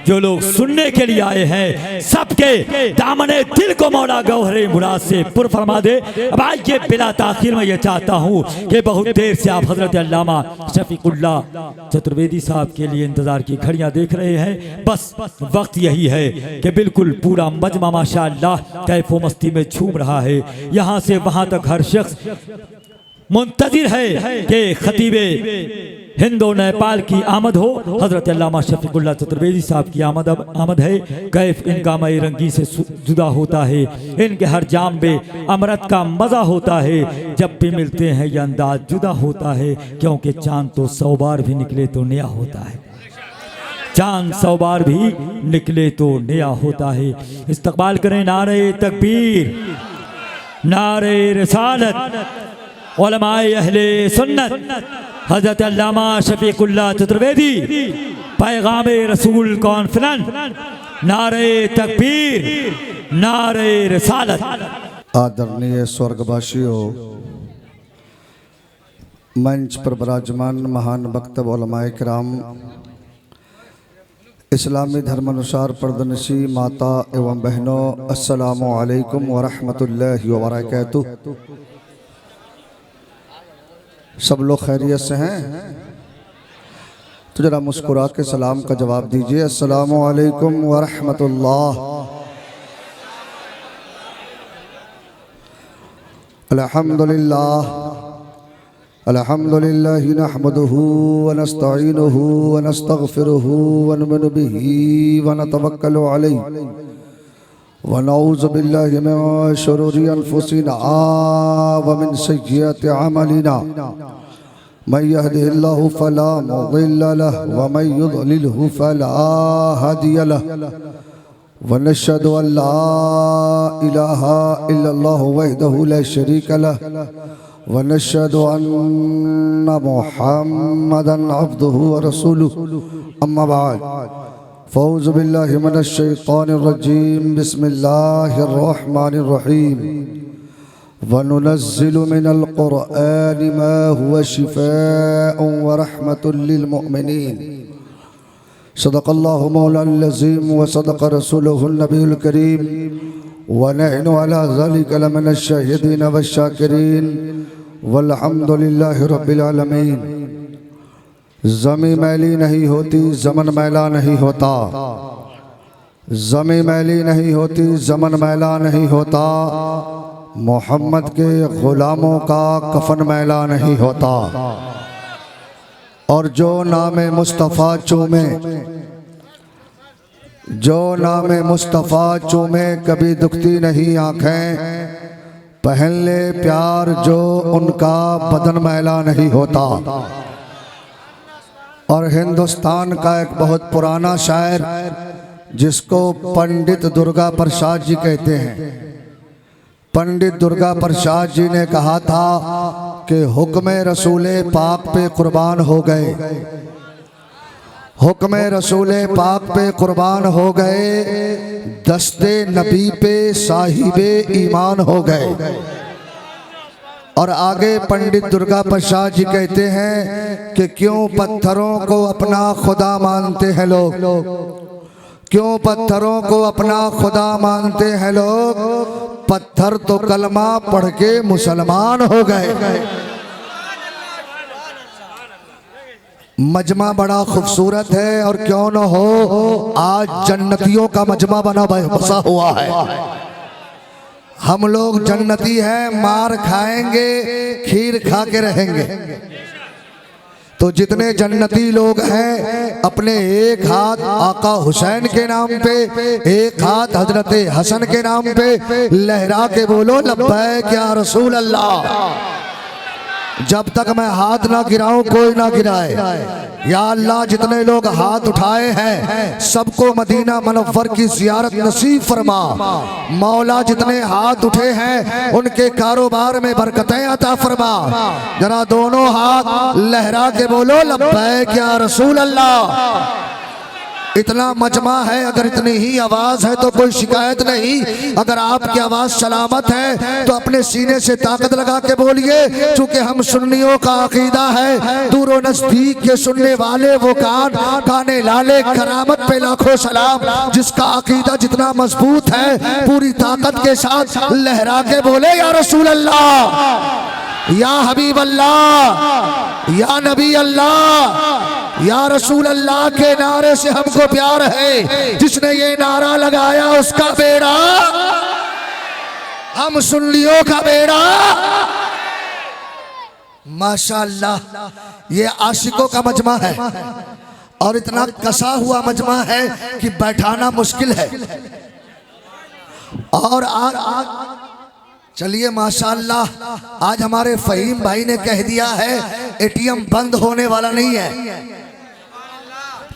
जो लोग सुनने के लिए आए हैं सबके दामने दिल को मौला गौहरे मुराद से पुर फरमा दे। अब आइए बिला ताखीर में ये चाहता हूँ कि बहुत देर से आप हजरत अल्लामा शफीकुल्लाह चतुर्वेदी साहब के लिए इंतजार की घड़ियां देख रहे हैं। बस वक्त यही है कि बिल्कुल पूरा मजमा माशाअल्लाह कैफो मस्ती में झूम रहा है। यहाँ से वहाँ तक हर शख्स मुंतजिर है कि खतीबे हिंदो नेपाल की आमद हो। हजरत अल्लामा शफीकुल्लाह चतुर्वेदी साहब की आमद है। कैफ इनका मई रंगी से जुदा होता है, इनके हर जाम में अमृत का मज़ा होता है। जब भी मिलते हैं ये अंदाज जुदा होता है, क्योंकि चांद तो 100 बार भी निकले तो नया होता है। चांद 100 बार भी निकले तो नया होता है। इस्तकबाल करें नारे तकबीर, नारे रिसालत, उलमाए अहले सुन्नत हजरत अल्लामा शफीकुल्लाह चतुर्वेदी पैगामे रसूल कॉन्फ्रेंस, नारे तकबीर, नारे रिसालत। आदरणीय स्वर्गवासियों, मंच पर विराजमान महान वक्तव्य उलमाए किराम, इस्लामी धर्मानुसार पर्दनशी माता एवं बहनों, अस्सलामु अलैकुम व रहमतुल्लाहि व बरकातुहू। सब लोग खैरियत से हैं? तो जरा मुस्कुरा के सलाम का जवाब दीजिए, अस्सलामु अलैकुम व रहमतुल्लाह। अल्हम्दुलिल्लाह अल्हम्दुलिल्लाह नहमदुहु व नस्तईनुहु व नस्तगफिरुहु व नुमिनु बिही व नतवक्कलु अलैहि व नऊज़ु बिल्लाहि मिन शुरूरि अनफुसिना व मिन सय्यिआति अमलिना। मन यहदिहिल्लाहु फला मुदिल्ल लहु व मन युद्लिलहु फला हादिय लहु। व नशहदु अन ला इलाहा इल्लल्लाहु वहदहु ला शरीक लहु व नशहदु अन्ना मुहम्मदन अब्दुहु व रसूलुहु। अम्मा बाद फ़ौज़ु बिल्लाहि मिनश शैतानिर रजीम। बिस्मिल्लाहिर रहमानिर रहीम। व नुनज़्ज़िलु मिनल क़ुरआनि मा हुवा शिफ़ाअन व रहमतुल लिल मुमिनीन। सदक़ल्लाहु मौलाना अज़ीम व सदक़ रसूलुहुन नबियुल करीम व नहनु अला ज़ालिका लमिनश शाहिदीन व शाकिरीन वल्हम्दुलिल्लाहि रब्बिल आलमीन। ज़मी मैली नहीं होती, ज़मन मैला नहीं होता। ज़मी मैली नहीं होती, ज़मन मैला नहीं होता। मोहम्मद के ग़ुलामों का कफन मैला नहीं होता। और जो नाम मुस्तफ़ा चूमे, जो नाम मुस्तफ़ा चूमे, कभी दुखती नहीं आँखें। पहन ले प्यार जो उनका बदन मैला नहीं होता। और हिंदुस्तान का एक बहुत पुराना शायर जिसको पंडित दुर्गा प्रसाद जी कहते हैं, पंडित दुर्गा प्रसाद जी ने कहा था कि हुक्म रसूले पाक पे कुर्बान हो गए, हुक्म रसूले पाक पे कुर्बान हो गए, दस्ते नबी पे साहिबे ईमान हो गए। और आगे पंडित दुर्गा प्रसाद जी कहते हैं कि क्यों पत्थरों को अपना खुदा मानते हैं लोग, क्यों पत्थरों को अपना खुदा मानते हैं लोग। पत्थर तो कलमा पढ़ के मुसलमान हो गए। मजमा बड़ा खूबसूरत है और क्यों न हो, आज जन्नतियों का मजमा बसा हुआ है। हम लोग जन्नती हैं, मार खाएंगे, खीर खा के रहेंगे। तो जितने जन्नती लोग हैं अपने एक हाथ आका हुसैन के नाम पे, एक हाथ हजरत हसन के नाम पे लहरा के बोलो लब्बैक या रसूल अल्लाह। जब तक मैं हाथ ना गिराऊं कोई ना गिराए। या अल्लाह, जितने लोग हाथ उठाए हैं सबको मदीना मुनव्वर की ज़ियारत नसीब फरमा। मौला, जितने हाथ उठे हैं उनके कारोबार में बरकतें अता फरमा। जरा दोनों हाथ लहरा के बोलो लब्बैक या रसूल अल्लाह। इतना मजमा है, अगर इतनी ही आवाज है तो कोई शिकायत नहीं। अगर आपकी आवाज सलामत है तो अपने सीने से ताकत लगा के बोलिए, क्योंकि हम सुन्नियों का अकीदा है दूर और नजदीक के सुनने वाले वो कान काने लाले करामत पे लाखों सलाम। जिसका अकीदा जितना मजबूत है पूरी ताकत के साथ लहरा के बोले या रसूल अल्लाह, या हबीब अल्लाह, या नबी अल्लाह, या रसूल अल्लाह के नारे से हमको प्यार है। जिसने ये नारा लगाया उसका बेड़ा, हम सुन्नियों का बेड़ा। माशाअल्लाह, ये आशिकों का मजमा है और इतना कसा हुआ मजमा है कि बैठाना मुश्किल है। और आज चलिए माशाअल्लाह, आज हमारे फहीम भाई ने कह दिया है एटीएम बंद होने वाला नहीं है,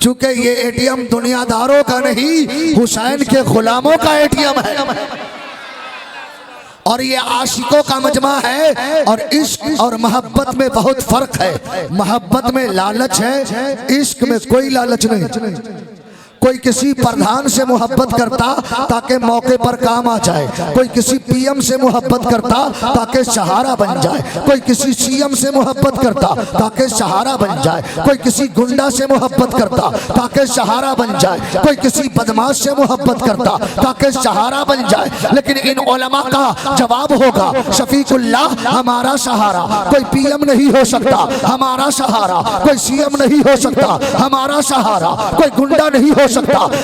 क्योंकि ये एटीएम दुनियादारों का नहीं हुसैन के गुलामों का एटीएम है। और ये आशिकों का मजमा है। और इश्क और मोहब्बत में बहुत फर्क है। मोहब्बत में लालच है, इश्क में कोई लालच नहीं। कोई किसी प्रधान से मोहब्बत करता ताकि मौके पर काम आ जाए, कोई किसी पीएम से मोहब्बत करता ताकि सहारा बन जाए, कोई किसी सीएम से मोहब्बत करता ताकि सहारा बन जाए, कोई किसी गुंडा से मोहब्बत करता ताकि सहारा बन जाए, कोई किसी बदमाश से मोहब्बत करता ताकि सहारा बन जाए। लेकिन इन उलमा का जवाब होगा शफीकुल्लाह हमारा सहारा। कोई पीएम नहीं हो सकता हमारा सहारा, कोई सीएम नहीं हो सकता हमारा सहारा, कोई गुंडा नहीं हो सकता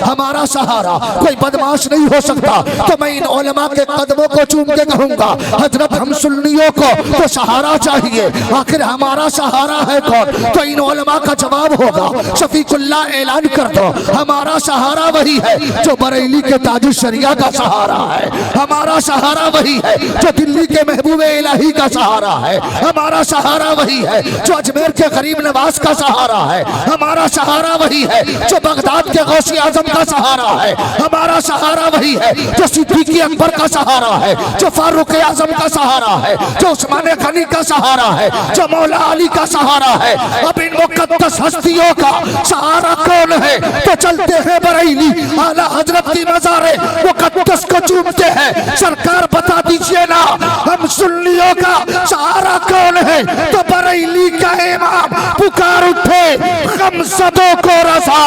हमारा सहारा, कोई बदमाश नहीं हो सकता। तो मैं इन उलमा के कदमों को चूम के कहूंगा, हजरत हम सुन्नियों को तो सहारा चाहिए, आखिर हमारा सहारा है कौन? तो इन उलमा का जवाब होगा शफीकुल्लाह ऐलान कर दो, हमारा सहारा वही है जो बरेली के ताजु शरिया का सहारा है, हमारा सहारा वही है जो दिल्ली के महबूब इलाही का सहारा है, हमारा सहारा वही है जो अजमेर के गरीब नवाज का सहारा है, हमारा सहारा वही है जो बगदाद के गौसी आजम का सहारा है, हमारा सहारा वही है जो सिद्दीकी अकबर का सहारा है, जो फारूक आजम का सहारा है, जो उस्मान गनी का सहारा है, जो मौला अली का सहारा है। अब इन मुकद्दस हस्तियों का सहारा कौन है? तो चलते हैं बरेली आला हजरत की मज़ारे मुकद्दस को चूमते हैं। सरकार बता दीजिए ना, हम सुन्नियों का सहारा कौन है? तो बरेली का इमाम पुकार उठे गमज़दों को रज़ा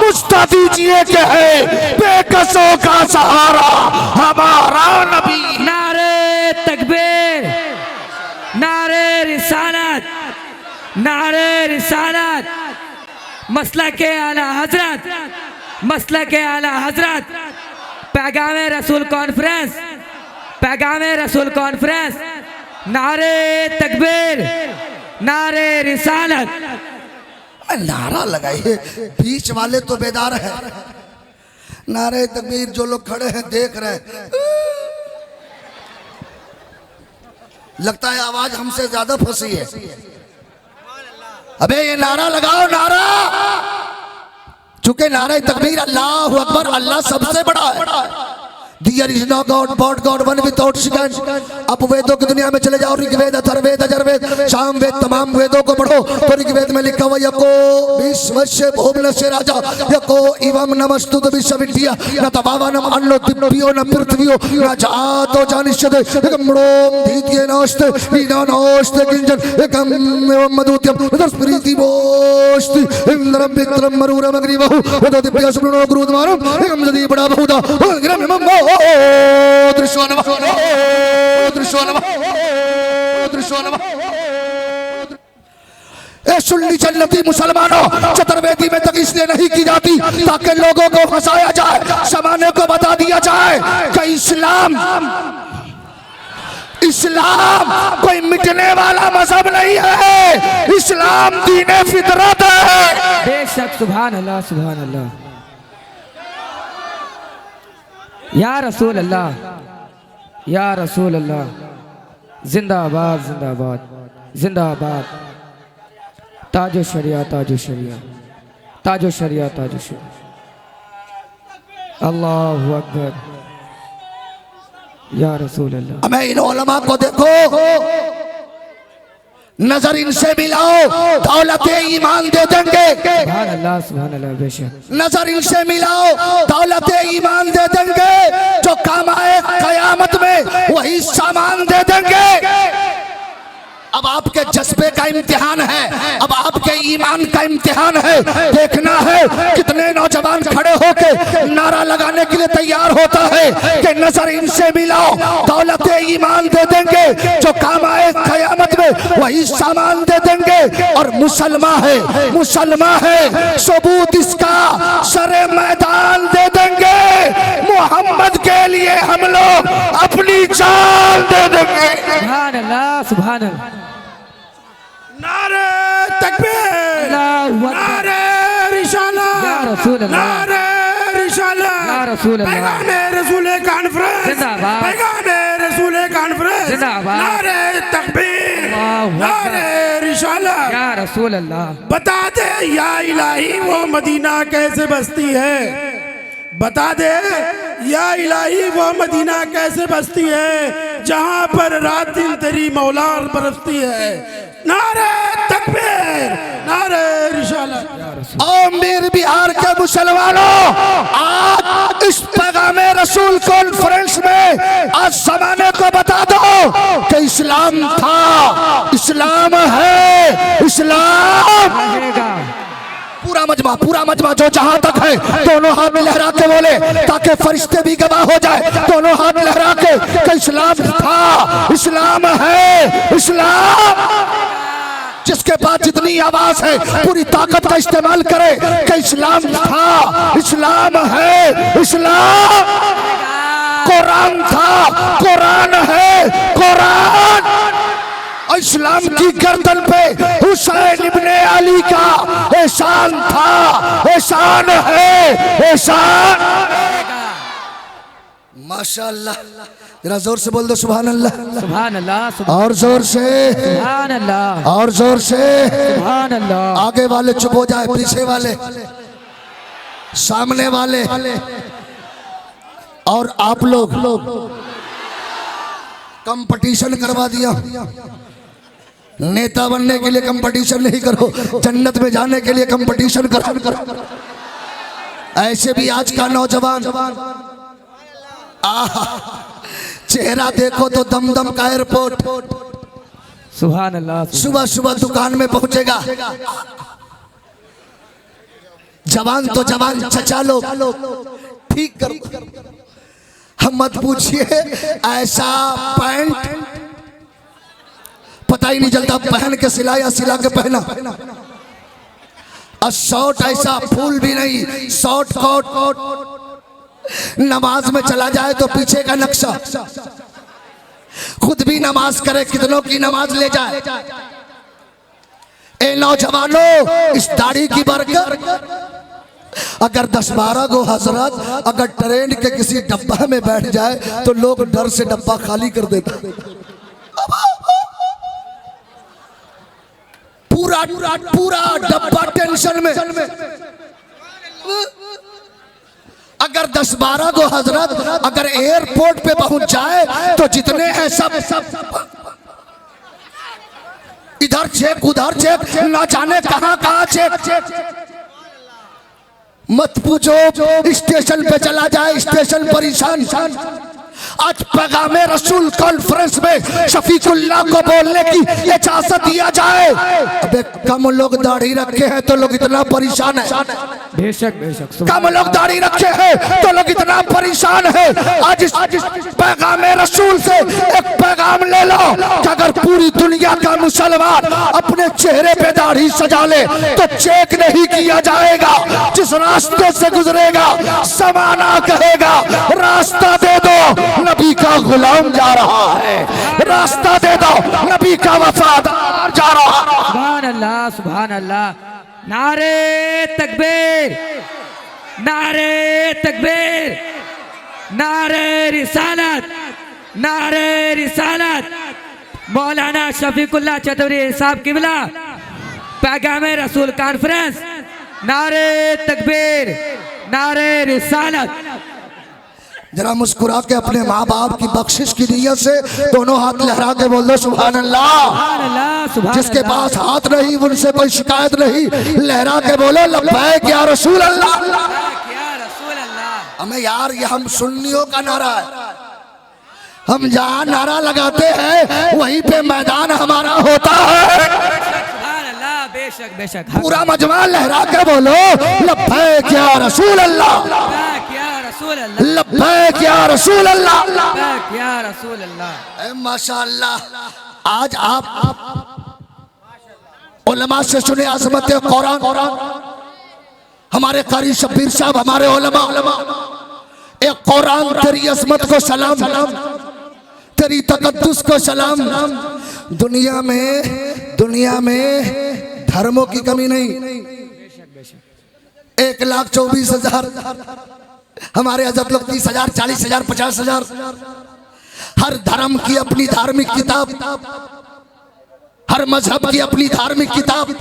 मुझता दीजिए कि है बेकसों का सहारा हमारा नबी। नारे तकबीर, नारे रिसालत, नारे रिसालत, मसला के आला हजरत, मसला के आला हजरत, पैगामे रसूल कॉन्फ्रेंस, पैगामे रसूल कॉन्फ्रेंस, नारे तकबीर, नारे रिसालत। नारा लगाइए, बीच वाले तो बेदार है। नारे तकबीर जो लोग खड़े हैं देख रहे हैं, लगता है आवाज हमसे ज्यादा फंसी है। अबे ये नारा लगाओ, नारा, चूंकि नारे तकबीर अल्लाह अकबर, अल्लाह सबसे बड़ा है। There is no God but God one without second। अब वेदों की दुनिया में चले जाओ, ऋग्वेद, अथर्ववेद, यजुर्वेद, सामवेद, तमाम वेदों को पढ़ो तो ऋग्वेद में लिखा हुआ यको विश्वस्य भुवनस्य राजा यको इवं नमस्तुत विश्वविद्या न तवावनम अन्नो दिव्यो न पृथ्वियो न जातो जानिष्यते एकमणो द्वितीय नोस्ते वीणा नोस्ते किंजन एकम एवं मधुत्यम तस्प्रीति बोस्ति इंद्रम विक्रम मरुरम अग्निवहु वेदो दिव्य सुब्रनो गुरुद्वारम एकम जदी बड़ा बहुदा ग्रम मम सुन्नी जन्नती मुसलमानों, चतुर्वेदी में तक इसलिए नहीं की जाती ताकि लोगों को फंसाया जाए, जमाने को बता दिया जाए कि इस्लाम कोई मिटने वाला मजहब नहीं है, इस्लाम दीने फितरत है। बेशक, सुभान अल्लाह, सुभान अल्लाह, या रसूल अल्लाह, या रसूल अल्लाह, जिंदाबाद जिंदाबाद जिंदाबाद, ताजो शरिया, ताजो शरिया, ताजो शरिया, ताजो शरिया, अल्लाहु अकबर, या रसूल अल्लाह। मैं इन उलमा को देखो, नजर इनसे मिलाओ, दौलत ईमान दे देंगे। सुभान अल्लाह बेशक। नजर इनसे मिलाओ, दौलत ईमान दे देंगे। जो काम आए कयामत में वही सामान दे देंगे। अब आपके जज्बे का इम्तिहान है, अब आपके ईमान का इम्तिहान है। देखना है कितने नौजवान खड़े होके नारा लगाने के लिए तैयार होता है कि नजर इनसे मिलाओ, दौलत ईमान दे देंगे। जो काम आए कयामत में वही सामान दे देंगे। और मुसलमान है, मुसलमान है, सबूत इसका सरे मैदान दे देंगे। मोहम्मद के लिए हम लोग अपनी जान दे देंगे। सुभान अल्लाह, सुभान अल्लाह। नारे तकबीर, नारे रिसालत, या रसूल अल्लाह, नारे रिसालत, या रसूल अल्लाह, पैगामे रसूल कॉन्फ्रेंस, जिंदाबाद, पैगामे रसूल कॉन्फ्रेंस, जिंदाबाद, नारे तकबीर, अल्लाहु अकबर, नारे रिसालत। या रसूल अल्लाह। बता दे या इलाही वो मदीना कैसे बसती है, बता दे या इलाही वो मदीना कैसे बसती है जहाँ पर रात दिन तेरी मौला बरसती है। नारे तकबीर, नारे रिसालत। और मेरे बिहार के मुसलमानों, आज इस पैगामे रसूल कॉन्फ्रेंस में आज जमाने को बता दो कि इस्लाम था, इस्लाम है, इस्लाम रहेगा। पूरा मजमा जो जहां तक है दोनों हाथ लहरा के बोले ताकि फरिश्ते भी गवाह हो जाए। दोनों हाथ लहरा के कि इस्लाम था, इस्लाम है, इस्लाम। जिसके पास जितनी आवाज है पूरी ताकत का इस्तेमाल करे कि इस्लाम था, इस्लाम है, इस्लाम। कुरान था, कुरान है, कुरान। इस्लाम की गर्दन पे हुसैन इब्ने अली का एहसान था, एहसान है, एहसान। माशाअल्लाह, जरा जोर से बोल दो सुभान अल्लाह, सुभान अल्लाह, और जोर से, सुभान अल्लाह, और जोर से। सुभान अल्लाह। आगे वाले चुप हो जाए, पीछे वाले, सामने वाले, और आप लोग कंपटीशन करवा दिया। नेता बनने के लिए कंपटीशन नहीं करो, जन्नत में जाने के लिए कंपटीशन करो। ऐसे भी आज का नौजवान चेहरा देखो तो दम दम का एयरपोर्ट। सुभान अल्लाह। सुबह सुबह दुकान में पहुंचेगा। जवान तो जवान चचा लोग ठीक करो, हम मत पूछिए। ऐसा पैंट पता ही नहीं चलता पहन के सिलाया, सिला के पहना। और शॉर्ट ऐसा फूल भी नहीं, शॉर्ट कोट। नमाज में चला जाए तो पीछे का नक्शा, खुद भी नमाज करे, कितनों की नमाज ले जाए। ए नौजवानों, इस दाढ़ी की बरकत अगर 10-12 गो हजरत अगर ट्रेन के किसी डब्बा में बैठ जाए तो लोग डर से डब्बा खाली कर देता। पूरा डब्बा टेंशन में। अगर 10-12 गो हजरत अगर एयरपोर्ट पे पहुंच जाए तो जितने हैं सब इधर चेक उधर चेक, ना जाने कहां कहां चेक। मत पूछो, स्टेशन पे चला जाए, स्टेशन परेशान। आज पैगामे रसूल कॉन्फ्रेंस में शफीकुल्लाह को बोलने की इजाजत दिया जाए। अबे कम लोग दाढ़ी रखे हैं तो लोग इतना परेशान है। बेशक बेशक। कम लोग दाढ़ी रखे हैं तो लोग इतना परेशान है। आज इस पैगामे रसूल से एक पैगाम ले लो कि अगर पूरी दुनिया का मुसलमान अपने चेहरे पे दाढ़ी सजा ले तो चेक नहीं किया जाएगा। जिस रास्ते से गुजरेगा समाना कहेगा रास्ता दे दो, नबी का गुलाम जा रहा है। रास्ता दे दो, नबी का वफादार जा रहा है। सुभान अल्लाह, सुभान अल्लाह। नारे तकबीर, नारे तकबीर, नारे रिसालत, नारे रिसालत। मौलाना शफीकुल्लाह चौधरी साहब किबला, पैगामे रसूल कॉन्फ्रेंस। नारे तकबीर, नारे रिसालत। जरा मुस्कुरा के अपने माँ बाप की बख्शिश की नीयत से दोनों हाथ लहरा के बोल दो सुभान अल्लाह। सुभान अल्लाह, सुभान जिसके अल्लाह। पास हाथ नहीं उनसे कोई शिकायत नहीं, लहरा के बोलो लब्बैक या रसूल अल्लाह। या रसूल अल्लाह। हमें यार ये हम सुन्नियों का नारा है, हम जहाँ नारा लगाते हैं वहीं पे मैदान हमारा होता है। सुभान अल्लाह, बेशक बेशक। पूरा मजमा लहरा के बोलो लब्बैक या रसूल अल्लाह, या रसूल अल्लाह, लब्बैक या रसूल अल्लाह। या रसूल अल्लाह। ए माशाअल्लाह, आज आप उलमा से सुने अज़मत कुरान, हमारे कारी शब्बीर साहब, हमारे उलमा, एक कुरान तेरी अज़मत को सलाम, तेरी तकद्दुस को सलाम। दुनिया में धर्मों की कमी नहीं। 1,24,000 हमारे हज़रत लोग 30,000, 40,000, 50,000। हर धर्म की अपनी धार्मिक किताब, हर मजहब की अपनी धार्मिक किताब,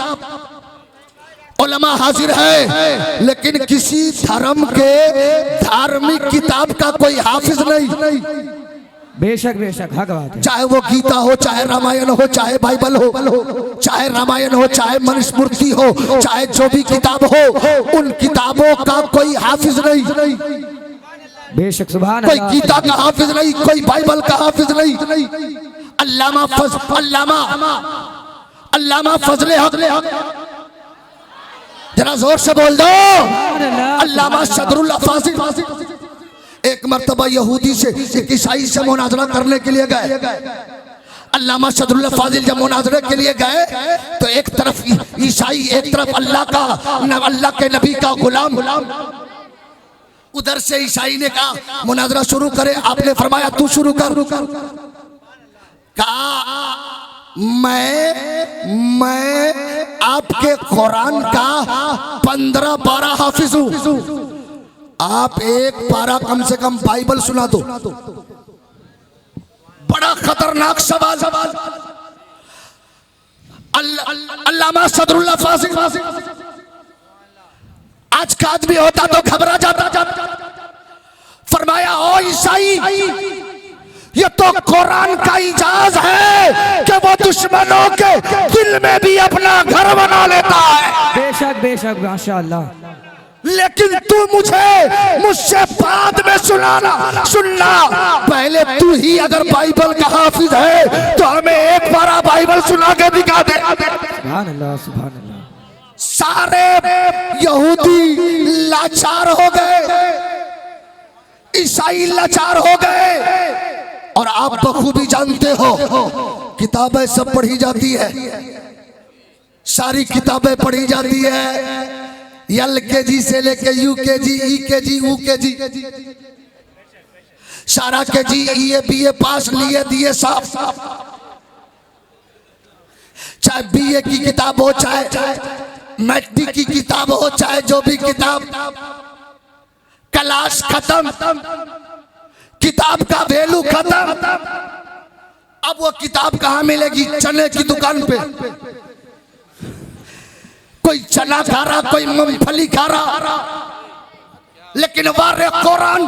उलमा हाजिर है, लेकिन किसी धर्म के धार्मिक किताब का कोई हाफिज नहीं। बेशक बेशक, हक बात है। चाहे वो गीता हो, चाहे रामायण हो, चाहे बाइबल हो, चाहे रामायण हो, चाहे मनुस्मृति हो, चाहे जो भी किताब हो, उन किताबों का कोई हाफिज नहीं। बेशक, सुभान कोई अल्लाह। गीता का हाफिज नहीं, कोई बाइबल का हाफिज नहीं। अल्लामा फजले हक, जरा जोर से बोल दो अल्लामा सदरुल्लाह फाजिल। एक मर्तबा यहूदी से एक ईसाई से मुनाजरा करने के लिए गए। अल्लामा सदरुल्लाह फाजिल जब मुनाजरे के लिए गए तो एक तरफ ईसाई, एक तरफ अल्लाह के नबी का गुलाम। उधर से ईसाई ने कहा मुनाजरा शुरू करे, आपने फरमाया तू शुरू कर। कहा मैं आपके कुरान का 15 हाफिज हूं, आप एक पारा कम से कम बाइबल सुना दो। बड़ा खतरनाक सवाल। अल्लामा सदरुल्लाह फाजिल आज का आदमी होता तो घबरा जाता। फरमाया ओ ईसाई, ये तो कुरान का इजाज है कि वो दुश्मनों के दिल में भी अपना घर बना लेता है। बेशक बेशक, माशाअल्लाह। लेकिन तू मुझसे बाद में सुनना। पहले तू ही अगर बाइबल का हाफिज है तो हमें एक बार बाइबल सुना के दिखा दे। सुभान अल्लाह, सुभान अल्लाह। सारे यहूदी लाचार हो गए, ईसाई लाचार हो गए। और आप बखूबी जानते हो किताबें सब पढ़ी जाती है, सारी किताबें पढ़ी जाती है, LKG से लेके UKG, EKG, UKG, सारा KG, EA, BA पास लिए दिए साफ। चाहे BA की किताब हो, चाहे मैट्रिक की किताब हो, चाहे जो भी किताब, क्लास खत्म, किताब का वैल्यू खत्म। अब वो किताब कहाँ मिलेगी? चने की दुकान पे कोई चना खा रहा, कोई मूंगफली खा रहा। लेकिन वारे कुरान,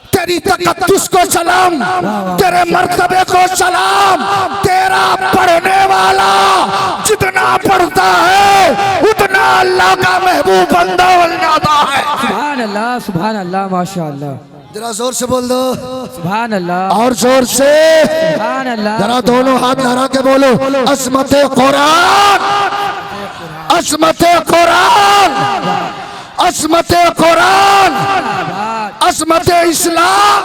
तेरी तकद्दुस को सलाम, तेरे मर्तबे को सलाम। तेरा पढ़ने वाला जितना पढ़ता है उतना अल्लाह का महबूब बंदा बन जाता है। सुभान अल्लाह, सुभान अल्लाह, माशाअल्लाह। जरा जोर से बोल दो सुभान अल्लाह, और जोर से। सुभान अल्लाह। जरा दोनों हाथ लहरा के बोलो अज़मत कुरान, अज़मत कुरान, अज़मत कुरान, अज़मत इस्लाम।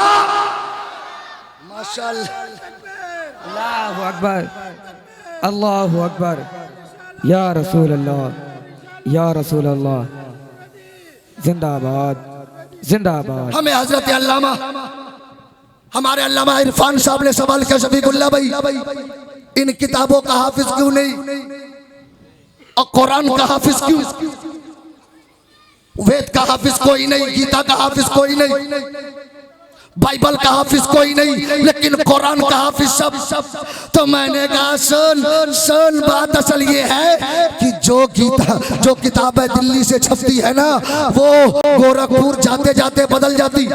माशाअल्लाह। अल्लाहु अकबर, अल्लाहु अकबर। या रसूल अल्लाह, या रसूल अल्लाह। जिंदाबाद, जिंदाबाद। हमें हजरत अल्लामा, हमारे अल्लामा इरफान साहब ने सवाल किया, शफीकुल्लाह भाई इन किताबों का हाफिज क्यों नहीं और कुरान का हाफिज क्यों? वेद का हाफिज कोई नहीं, गीता का हाफिज कोई नहीं, बाइबल का हाफिज कोई नहीं, लेकिन कुरान का हाफिज सब। तो मैंने कहा सुन बात असल ये है कि जो किताबें दिल्ली से छपती है ना, वो गोरखपुर जाते जाते बदल जाती।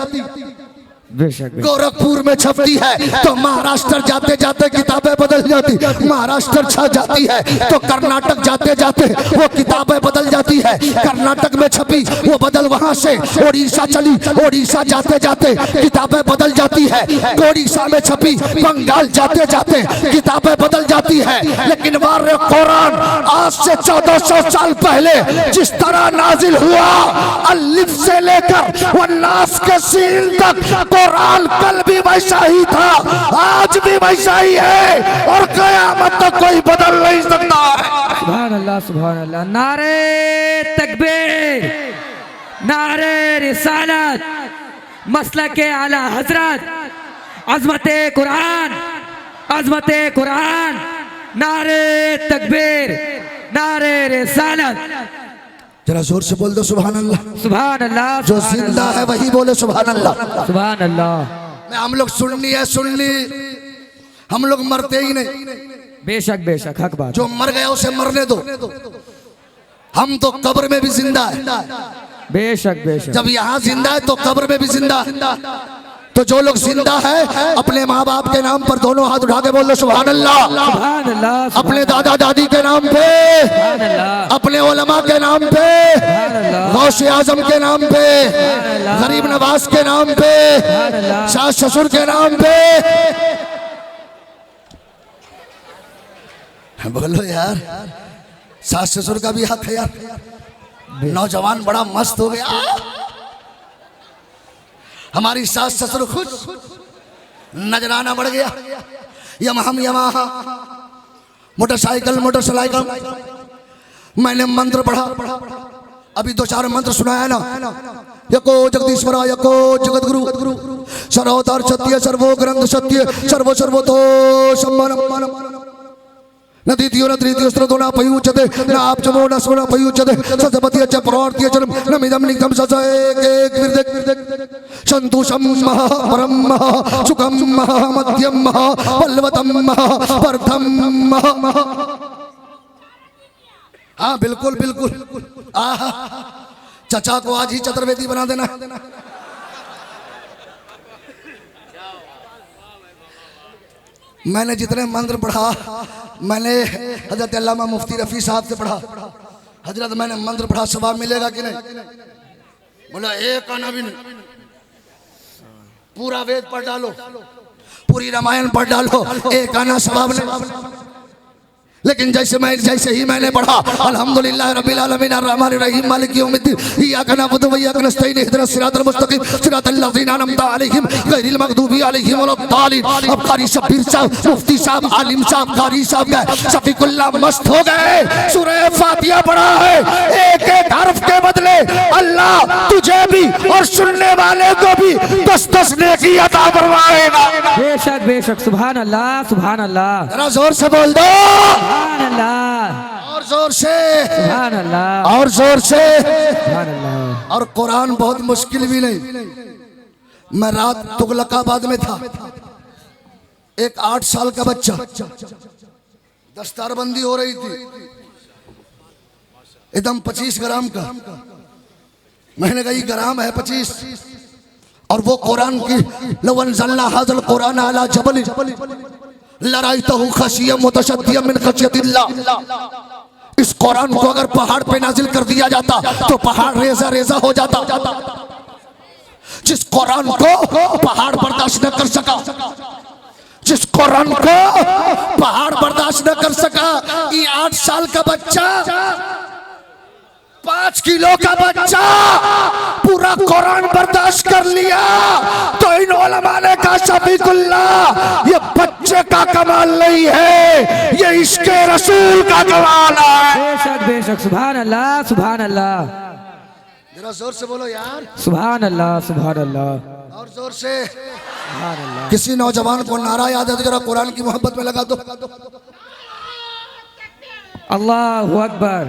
बेशक बेशक। गोरखपुर में छपती है तो महाराष्ट्र जाते जाते किताबें बदल जाती, महाराष्ट्र छप जाती है तो कर्नाटक जाते जाते वो किताबें बदल जाती है, कर्नाटक में छपी वो बदल वहां से ओडिशा चली, ओडिशा जाते जाते किताबें बदल जाती है, ओडिशा में छपी बंगाल जाते जाते किताबें बदल जाती है। लेकिन वार कुरान आज से 1400 साल पहले जिस तरह नाजिल हुआ, अलिफ से लेकर वन्नास के सीन तक कुरान कल भी वैसा ही था, आज भी वैसा ही है और कयामत तक कोई बदल नहीं सकता है। सुभान अल्लाह सुभान अल्लाह। नारे तकबीर, नारे रिसालत, मसलके आला हजरत, अजमते कुरान, अजमते कुरान, नारे तकबीर, नारे रिसालत। जरा जोर से बोल दो सुभान अल्लाह। सुभान अल्लाह। जो जिंदा है वही बोले सुभान अल्लाह। सुभान अल्लाह। मैं हम लोग सुननी है सुननी, हम लोग मरते ही नहीं। बेशक बेशक, हक बात। जो मर गया उसे मरने दो, हम तो कब्र में भी जिंदा है। बेशक बेशक। जब यहाँ जिंदा है तो कब्र में भी जिंदा है। तो जो लोग जिंदा है अपने माँ बाप के नाम पर दोनों हाथ उठा के बोल दो सुभान अल्लाह। सुभान अल्लाह। अपने दादा दादी के नाम पे, सुभान अल्लाह। अपने उलमा के नाम पे, गौसे आजम के नाम पे, गरीब नवाज के नाम पे, सास ससुर के नाम पे। बोलो यार, सास ससुर का भी हक है यार। नौजवान बड़ा मस्त हो गया, हमारी सास ससुर खुश, नजराना बढ़ गया। Yamaha motorcycle motorcycle. मैंने मंत्र पढ़ा, अभी 2-4 मंत्र सुनाया ना। यको जगदीश्वरा, यको जगत गुरु, सर्वोत्तर सत्य, सर्वो ग्रंथ सत्य, सर्वो सर्वतो सम्मान। न द्वितीयो न तृतीयो स्त्रोतो न पयुच्यते, न आपचमो न स्वर्ण पयुच्यते, सतपति च प्रवर्त्य च नमिदं निगम सस एक विरदक संतोषम महा परम महा सुखम महा मध्यम महा बलवतम महा वर्धम महा। हाँ बिल्कुल बिल्कुल। आहा, चचा को आज ही चतुर्वेदी बना देना। मैंने जितने मंत्र पढ़ा, मैंने हजरत अल्लामा मुफ्ती रफी साहब से पढ़ा। हजरत मैंने मंत्र पढ़ा, सवाब मिलेगा कि नहीं? बोला एक आना भी नहीं। पूरा वेद पढ़ डालो, पूरी रामायण पढ़ डालो, एक आना सवाब नहीं। लेकिन जैसे ही मैंने पढ़ा अल्हम्दुलिल्लाह रब्बिल आलमीन अर्रहमानिर रहीम मालिक यौमिद्दीन इय्याका नअबुदु व इय्याका नस्तईन इहदिनस सिरातल मुस्तकीम सिरातल लज़ीना अनअमता अलैहिम गैरिल मग़दूबि अलैहिम वलद्दालिन। अब कारी शब्बीर साहब, मुफ्ती साहब, आलिम साहब, कारी साहब गए, शफीकुल्लाह मस्त हो गए। सूरह फातिहा पढ़ा है, एक एक हर्फ के बदले अल्लाह तुझे भी और सुनने वाले को भी 10-10 नेकी अता फरमाएगा। बेशक बेशक। सुभान अल्लाह सुभान अल्लाह। जरा जोर से बोल दो सुभान अल्लाह। और जोर से, सुभान अल्लाह और जोर से। सुभान अल्लाह। और कुरान बहुत मुश्किल भी नहीं। मैं रात तुगलकाबाद में था, एक 8 साल का बच्चा, दस्तारबंदी हो रही थी, एकदम 25 ग्राम का। मैंने कहा ये ग्राम है 25, और वो कुरान की लवन जल्ला हाज़ल कुरान अला जबल लराइतहु खशियम मुतशद्दियम मिन खशियतिल्लाह। इस कुरान को अगर पहाड़ पे नाजिल कर दिया जाता तो पहाड़ रेजा रेजा हो जाता। जिस कुरान को पहाड़ बर्दाश्त न कर सका, जिस कुरान को पहाड़ बर्दाश्त न कर सका, ये 8 साल का बच्चा, 5 किलो का बच्चा पूरा कुरान बर्दाश्त कर लिया। तो इन उलमा ने कहा शफीकुल्लाह, ये बच्चे का कमाल नहीं है, ये इसके रसूल का कमाल है। बेशक बेशक। सुभान अल्लाह सुभान अल्लाह। जरा जोर से बोलो यार। सुभान अल्लाह सुभान अल्लाह। और जोर से। सुभान अल्लाह। किसी नौजवान को नारा याद है तो जरा कुरान की मोहब्बत में लगा दो। अल्लाहु अकबर,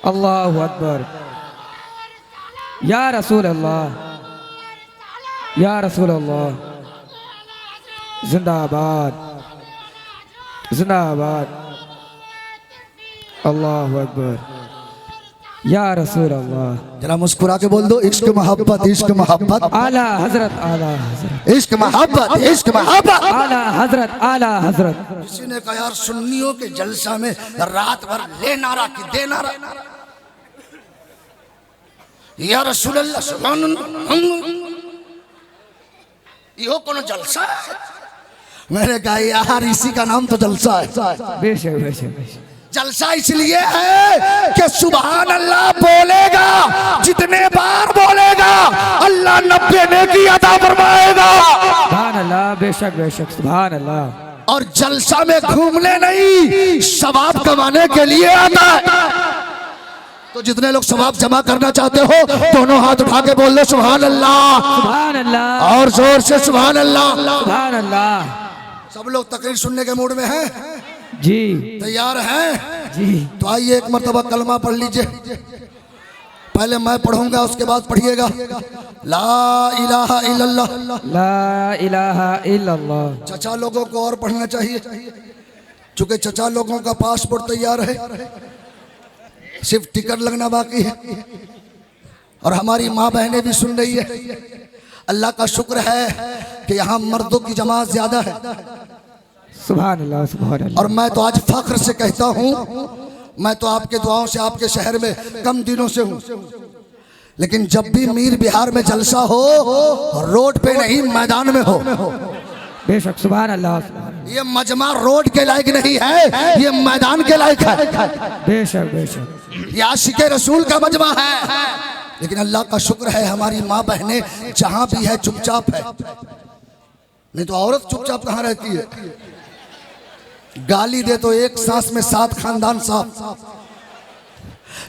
अल्लाहु अकबर। या रसूल अल्लाह, या रसूल अल्लाह। जिंदाबाद जिंदाबाद। अल्लाहु अकबर। या रसूल अल्लाह। जरा मुस्कुरा के बोल दो, इश्क मोहब्बत, इश्क मोहब्बत, आला हजरत, आला हजरत, इश्क मोहब्बत, इश्क मोहब्बत। आला हजरत, आला हजरत। किसी ने कहा यार सुन्नियों के जलसा में रात भर ले नारा की दे नारा, या रसूल अल्लाह सुभान अल्लाह, यो कौन जलसा है? मैंने कहा यार इसी का नाम तो जलसा है। बेशक बेशक बेशक। जलसा इसलिए है कि सुभान अल्लाह बोलेगा, जितने बार बोलेगा अल्लाह 90 नेकी अता फरमाएगा। सुभान अल्लाह, बेशक बेशक, सुभान अल्लाह। और जलसा में घूमने नहीं, सवाब कमाने के लिए आता है। तो जितने लोग सवाब जमा करना चाहते हो दोनों हाथ उठा के बोल दो सुभान अल्लाह, सुभान अल्लाह, और जोर से सुभान अल्लाह। सुभान अल्लाह। सब लोग तकरीर सुनने के मूड में हैं? जी तैयार हैं? जी। तो आइए एक मर्तबा कलमा पढ़ लीजिए। पहले मैं पढ़ूंगा, उसके बाद पढ़िएगा। ला इलाहा इल्लल्लाह, ला इलाहा इल्लल्लाह। चचा लोगों को और पढ़ना चाहिए, चूंकि चचा लोगों का पासपोर्ट तैयार है, सिर्फ टिकट लगना बाकी है। और हमारी माँ बहनें भी सुन रही है। अल्लाह का शुक्र है कि यहाँ मर्दों की जमात ज्यादा है। सुभान अल्लाह, सुभान अल्लाह। और मैं तो आज फख्र से कहता हूँ, मैं तो आपके दुआओं से आपके शहर में कम दिनों से हूँ, लेकिन जब भी मीर बिहार में जलसा हो, रोड पे नहीं मैदान में हो। बेशक, सुभान अल्लाह। ये मजमा रोड के लायक नहीं है, ये मैदान के लायक है। बेशक बेशक। ये आशिके रसूल का मजमा है। लेकिन अल्लाह का शुक्र है हमारी माँ बहनें जहाँ भी है चुपचाप है। नहीं तो औरत चुपचाप कहाँ रहती है? गाली दे तो एक सांस में 7 खानदान साफ।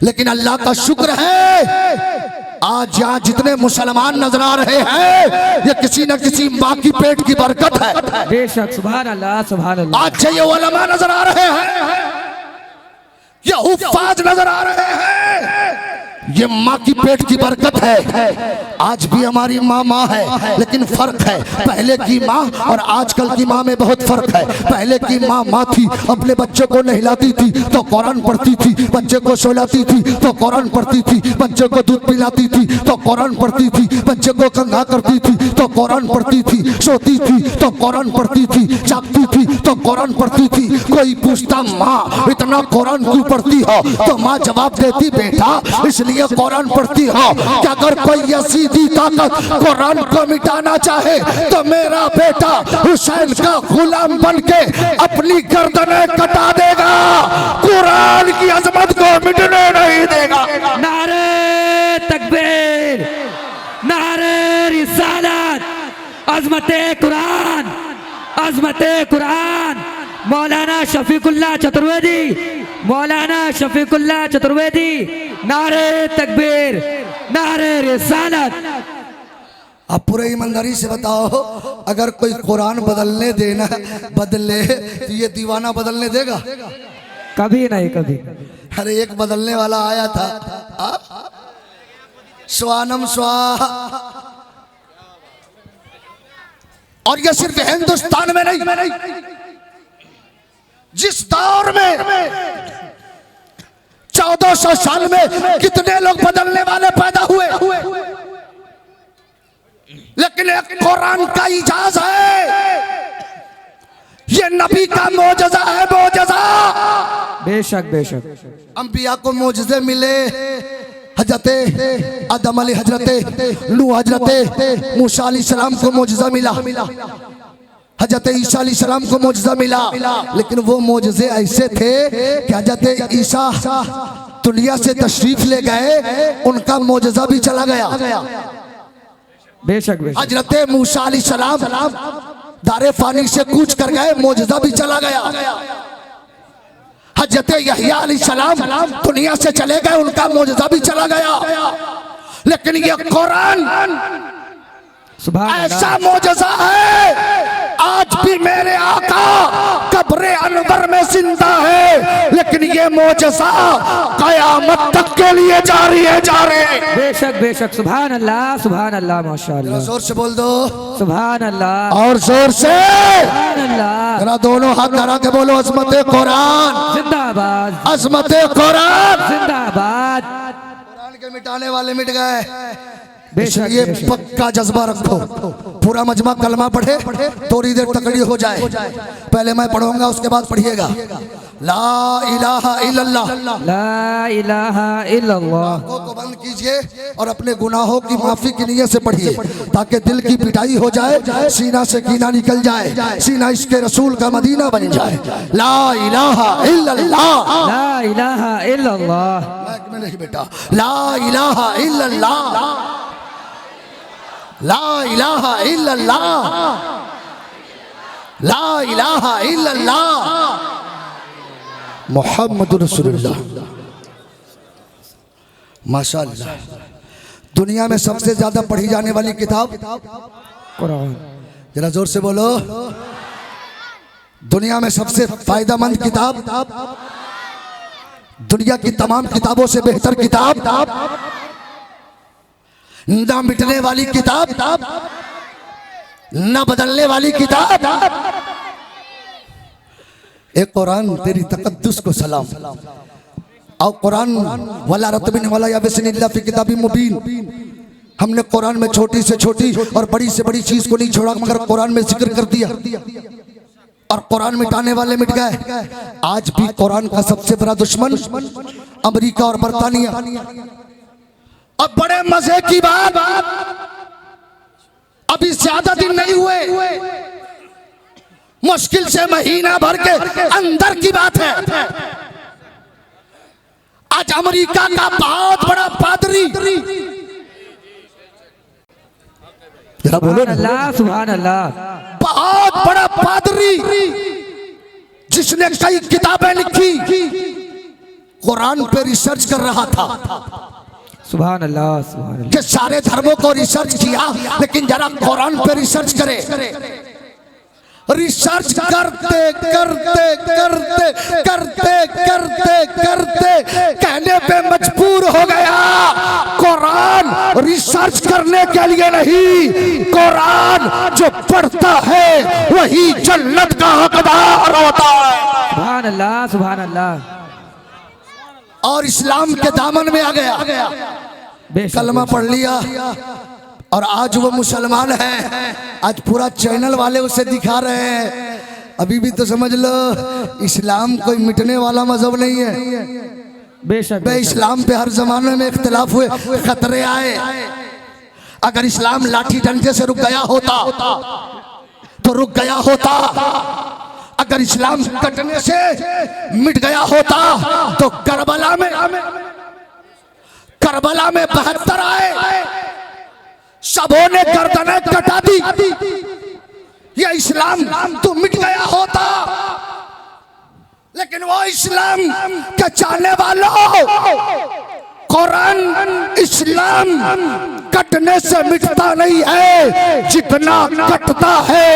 लेकिन अल्लाह का शुक्र है आज यहाँ जितने मुसलमान नजर आ रहे हैं, ये किसी न किसी माँ की पेट की बरकत है। बेशक, सुभान अल्लाह, सुभान अल्लाह। आज ये उलमा नजर आ रहे हैं, ये हुफ्फाज नजर आ रहे हैं, ये माँ की पेट की बरकत है। आज भी हमारी माँ है, लेकिन फर्क है पहले की माँ और आजकल की माँ में बहुत फर्क है। पहले की माँ थी, अपने बच्चे को नहलाती थी तो कुरान पढ़ती थी, बच्चे को सोलाती थी तो कुरान पढ़ती थी, बच्चे को दूध पिलाती थी तो कुरान पढ़ती थी, बच्चे को कंघा करती थी तो कुरान पढ़ती थी, सोती थी तो कुरान पढ़ती थी, जागती थी तो कुरान पढ़ती थी। कोई पूछता माँ इतना कुरान क्यों पढ़ती हो, तो माँ जवाब देती बेटा इसलिए कुरान पढ़ती हो कि अगर कोई यजीदी ताकत कुरान को मिटाना चाहे तो मेरा बेटा हुसैन का गुलाम बनके अपनी गर्दनें कटा देगा, कुरान की अजमत को मिटने नहीं देगा। नारे तकबीर, नारे रिसालत, अजमते कुरान, अजमते कुरान। मौलाना शफीकुल्लाह चतुर्वेदी, मौलाना शफीकुल्लाह चतुर्वेदी। नारे तकबीर, नारे रिसालत। अब पूरे ईमानदारी से बताओ, अगर कोई कुरान बदलने देना बदले तो ये दीवाना बदलने देगा? कभी नहीं, कभी। अरे एक बदलने वाला आया था, स्वानम स्वाहा। और ये सिर्फ हिंदुस्तान में नहीं, जिस दौर में 1400 साल में कितने लोग बदलने वाले पैदा हुए, लेकिन एक कुरान का इजाज है, ये नबी का मोजज़ा है, मोजज़ा। बेशक बेशक। अंबिया को मोजज़े मिले, हजरते आदम अलैहि हजरते नूह हजरते मूसा अलैहि सलाम को मोजज़ा मिला, हजरत ईसा अलैहि सलाम को मोजज़ा मिला, लेकिन वो मोजज़े ऐसे थे कि हजरत ईसा दुनिया से तशरीफ ले गए, उनका मोजज़ा भी चला गया। बेशक बेशक। हजरत मूसा अलैहि सलाम दारे फानी से कूच कर गए, मोजज़ा भी चला गया। हजरत यहया अलैहि सलाम दुनिया से चले गए, उनका मोजज़ा भी चला गया। लेकिन ये कुरान ऐसा मोजज़ा है, आज भी मेरे आका कब्रे अनवर में जिंदा है, लेकिन ये मोजज़ा क़यामत तक के लिए जारी है, जारी। बेशक बेशक। सुभान अल्लाह, सुभान अल्लाह, माशाअल्लाह। जोर से बोल दो सुभान अल्लाह, और जोर से। सुभान अल्लाह। जरा दोनों हाथ लगा के बोलो अज़मत कुरान जिंदाबाद, अज़मत कुरान जिंदाबाद। मिटाने वाले मिट गए। बेशक ये बेशक। पक्का जज्बा रखो, पूरा मजमा कलमा पढ़े थोड़ी देर तकड़ी हो जाए। पहले मैं पढ़ूंगा उसके बाद पढ़िएगा। ला इलाहा इल्लल्लाह। ला इलाहा इल्लल्लाह। आंखों को बंद कीजिए और अपने गुनाहों की माफी की नीयत से पढ़िए ताकि दिल की पिटाई हो जाए, सीना से कीना निकल जाए, सीना इसके रसूल का मदीना बन जाए। ला इलाहा इल्लल्लाह। ला इलाहा इल्लल्लाह। माइक में नहीं बेटा। ला इलाहा इल्लल्लाह। ला इलाहा इल्लल्लाह। ला इलाहा इल्लल्लाह मुहम्मदुर रसूलुल्लाह। माशाअल्लाह। दुनिया में सबसे ज्यादा पढ़ी जाने वाली किताब कुरान। जरा जोर से बोलो। दुनिया में सबसे फायदेमंद किताब, दुनिया की तमाम किताबों से बेहतर किताब, ना मिटने वाली किताब, ना बदलने वाली किताब, एक कुरान तेरी तकद्दुस को सलाम। और कुरान वला रतबिन वला याबिसिन इल्ला फी किताबिन मुबीन। हमने कुरान में छोटी से छोटी और बड़ी से बड़ी चीज को नहीं छोड़ा मगर कुरान में जिक्र कर दिया और कुरान मिटाने वाले मिट गए। आज भी कुरान का सबसे बड़ा दुश्मन अमेरिका और बरतानिया। अब बड़े मजे की बात, अभी ज्यादा दिन नहीं हुए, मुश्किल से महीना भर के अंदर की बात है। आज अमेरिका का बहुत बड़ा पादरी, जरा बोलो ना, अल्लाह सुभान अल्लाह। बहुत बड़ा पादरी जिसने कई किताबें लिखी, कुरान पे रिसर्च कर रहा था सुभान अल्लाह सुभान अल्लाह। कि सारे धर्मों को रिसर्च किया लेकिन जरा कुरान पे रिसर्च करे। रिसर्च करते करते करते करते करते करते कहने पे मजबूर हो गया, कुरान रिसर्च करने के लिए नहीं, कुरान जो पढ़ता है वही जन्नत का हकदार होता है। सुभान अल्लाह सुभान अल्लाह। और इस्लाम के दामन में आ गया, बेशक कलमा पढ़ लिया और आज वो मुसलमान है। आज पूरा चैनल वाले उसे दिखा रहे हैं। अभी भी तो समझ लो इस्लाम कोई मिटने वाला मजहब नहीं है। बेशक बे इस्लाम पे हर जमाने में इख्तिलाफ हुए, खतरे आए। अगर इस्लाम लाठी डंडे से रुक गया होता तो रुक गया होता, अगर इस्लाम कटने से मिट गया होता तो करबला में 72 आए, सबों ने गर्दनें कटा दी। ये इस्लाम तो मिट गया होता, लेकिन वो इस्लाम के चाहने वालों, कुरान इस्लाम कटने से मिटता नहीं है, जितना कटता है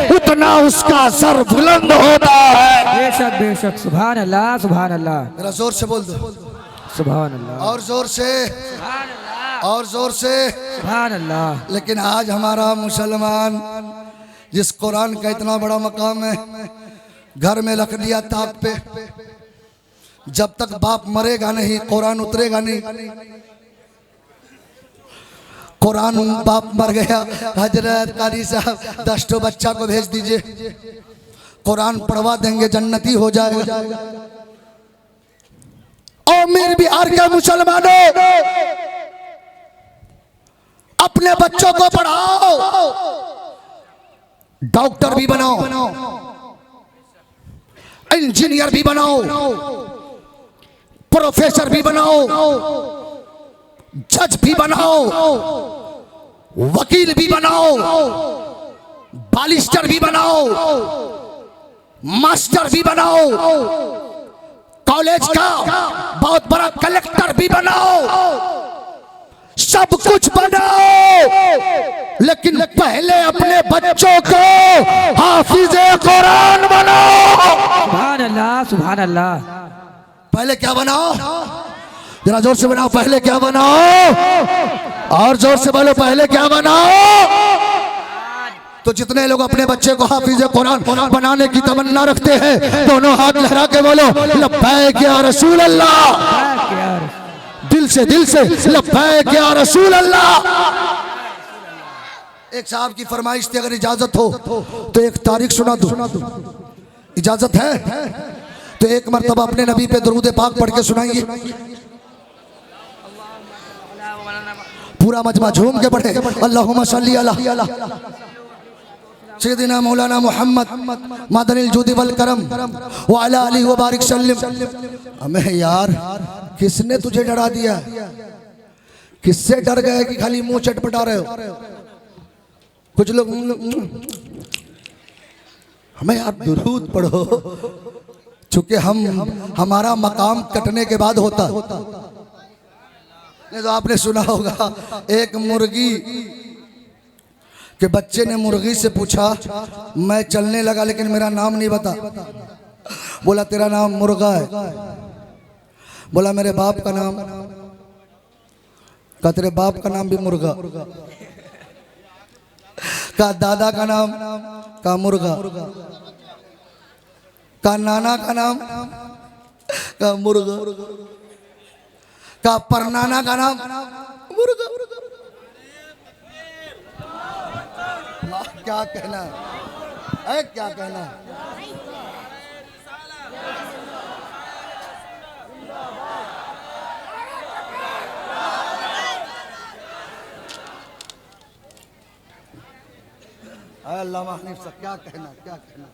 उतना उसका सर बुलंद होता है। बेशक बेशक। सुभान अल्लाह सुभान अल्लाह। जरा जोर से बोल दो। सुभान अल्लाह और जोर से, और जोर से। सुभान अल्लाह। लेकिन आज हमारा मुसलमान जिस कुरान का इतना बड़ा मकाम है, घर में रख दिया ताक पे। जब तक बाप मरेगा नहीं कुरान उतरेगा नहीं। कुरान बाप मर गया, हजरत कारी साहब 10 ठो बच्चा को भेज दीजिए, कुरान पढ़वा देंगे, जन्नती हो जाएगा। और मेरे बिहार के मुसलमानों, अपने बच्चों को पढ़ाओ, डॉक्टर भी बनाओ, इंजीनियर भी बनाओ, प्रोफेसर भी बनाओ, जज भी बनाओ, वकील भी बनाओ, बालिस्टर भी बनाओ, मास्टर भी बनाओ, कॉलेज का बहुत बड़ा कलेक्टर भी बनाओ, सब कुछ बनाओ, लेकिन पहले अपने बच्चों को हाफिज़े कुरान बनाओ। सुभान अल्लाह सुभान अल्लाह। पहले क्या बनाओ, जरा जोर से बनाओ, पहले क्या बनाओ, और जोर से बोलो, पहले क्या बनाओ। तो जितने लोग अपने बच्चे को हाफिज़े कुरान बनाने की तमन्ना रखते हैं, दोनों हाथ लहरा के बोलो लब्बैक या रसूल अल्लाह। दिल दिल से लब्बैक या रसूल अल्लाह। एक साहब की फरमाइश थी, अगर इजाजत हो तो एक तारीख सुना दूं, इजाजत है तो एक मर्तबा अपने नबी पे दरूद पाक पढ़ के सुनाइए। पूरा मजमा झूम के पढ़े, अल्लाहुम्मा सल्ली अला सय्यदिना मौलाना मोहम्मद मादनिल जुदी वल करम व अला आलिहि व बारिक सल्लिम। हमें यार किसने तुझे डरा दिया? किससे डर गए कि खाली मुंह चटपटा रहे हो? कुछ लोग हमें यार दुरूद पढ़ो, चूंकि हमारा मकाम कटने के बाद होता। नहीं तो आपने सुना होगा, एक मुर्गी के बच्चे ने मुर्गी से पूछा, मैं चलने लगा लेकिन मेरा नाम नहीं बता। बोला तेरा नाम मुर्गा है। बोला मेरे बाप का नाम। कहा तेरे बाप का नाम भी मुर्गा। कहा दादा का नाम। कहा मुर्गा। कहा नाना का नाम। कहा मुर्गा। कहा परनाना का नाम मुर्गा। क्या कहना है, क्या कहना है? अल्लामा हनीफ साहब क्या कहना, क्या कहना?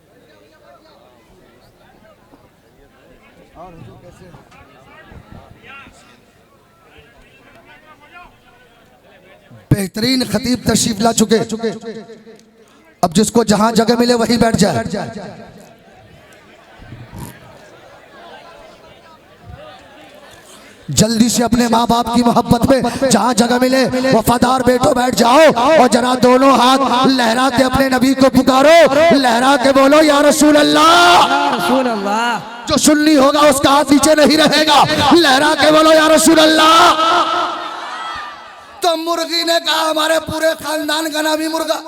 और हुजूर कैसे? बेहतरीन खतीब तशरीफ ला चुके। अब जिसको जहां जगह मिले वहीं बैठ जाए। जल्दी से अपने माँ बाप की मोहब्बत में जहां जगह मिले वफादार बेटो बैठ जाओ और जरा दोनों हाथ लहराते अपने नबी को पुकारो, लहरा के बोलो या रसूल अल्लाह। जो सुन्नी होगा उसका हाथ नीचे नहीं रहेगा, लहरा के बोलो या रसूल अल्लाह। तो मुर्गी ने कहा हमारे पूरे खानदान का नाम ही मुर्गा।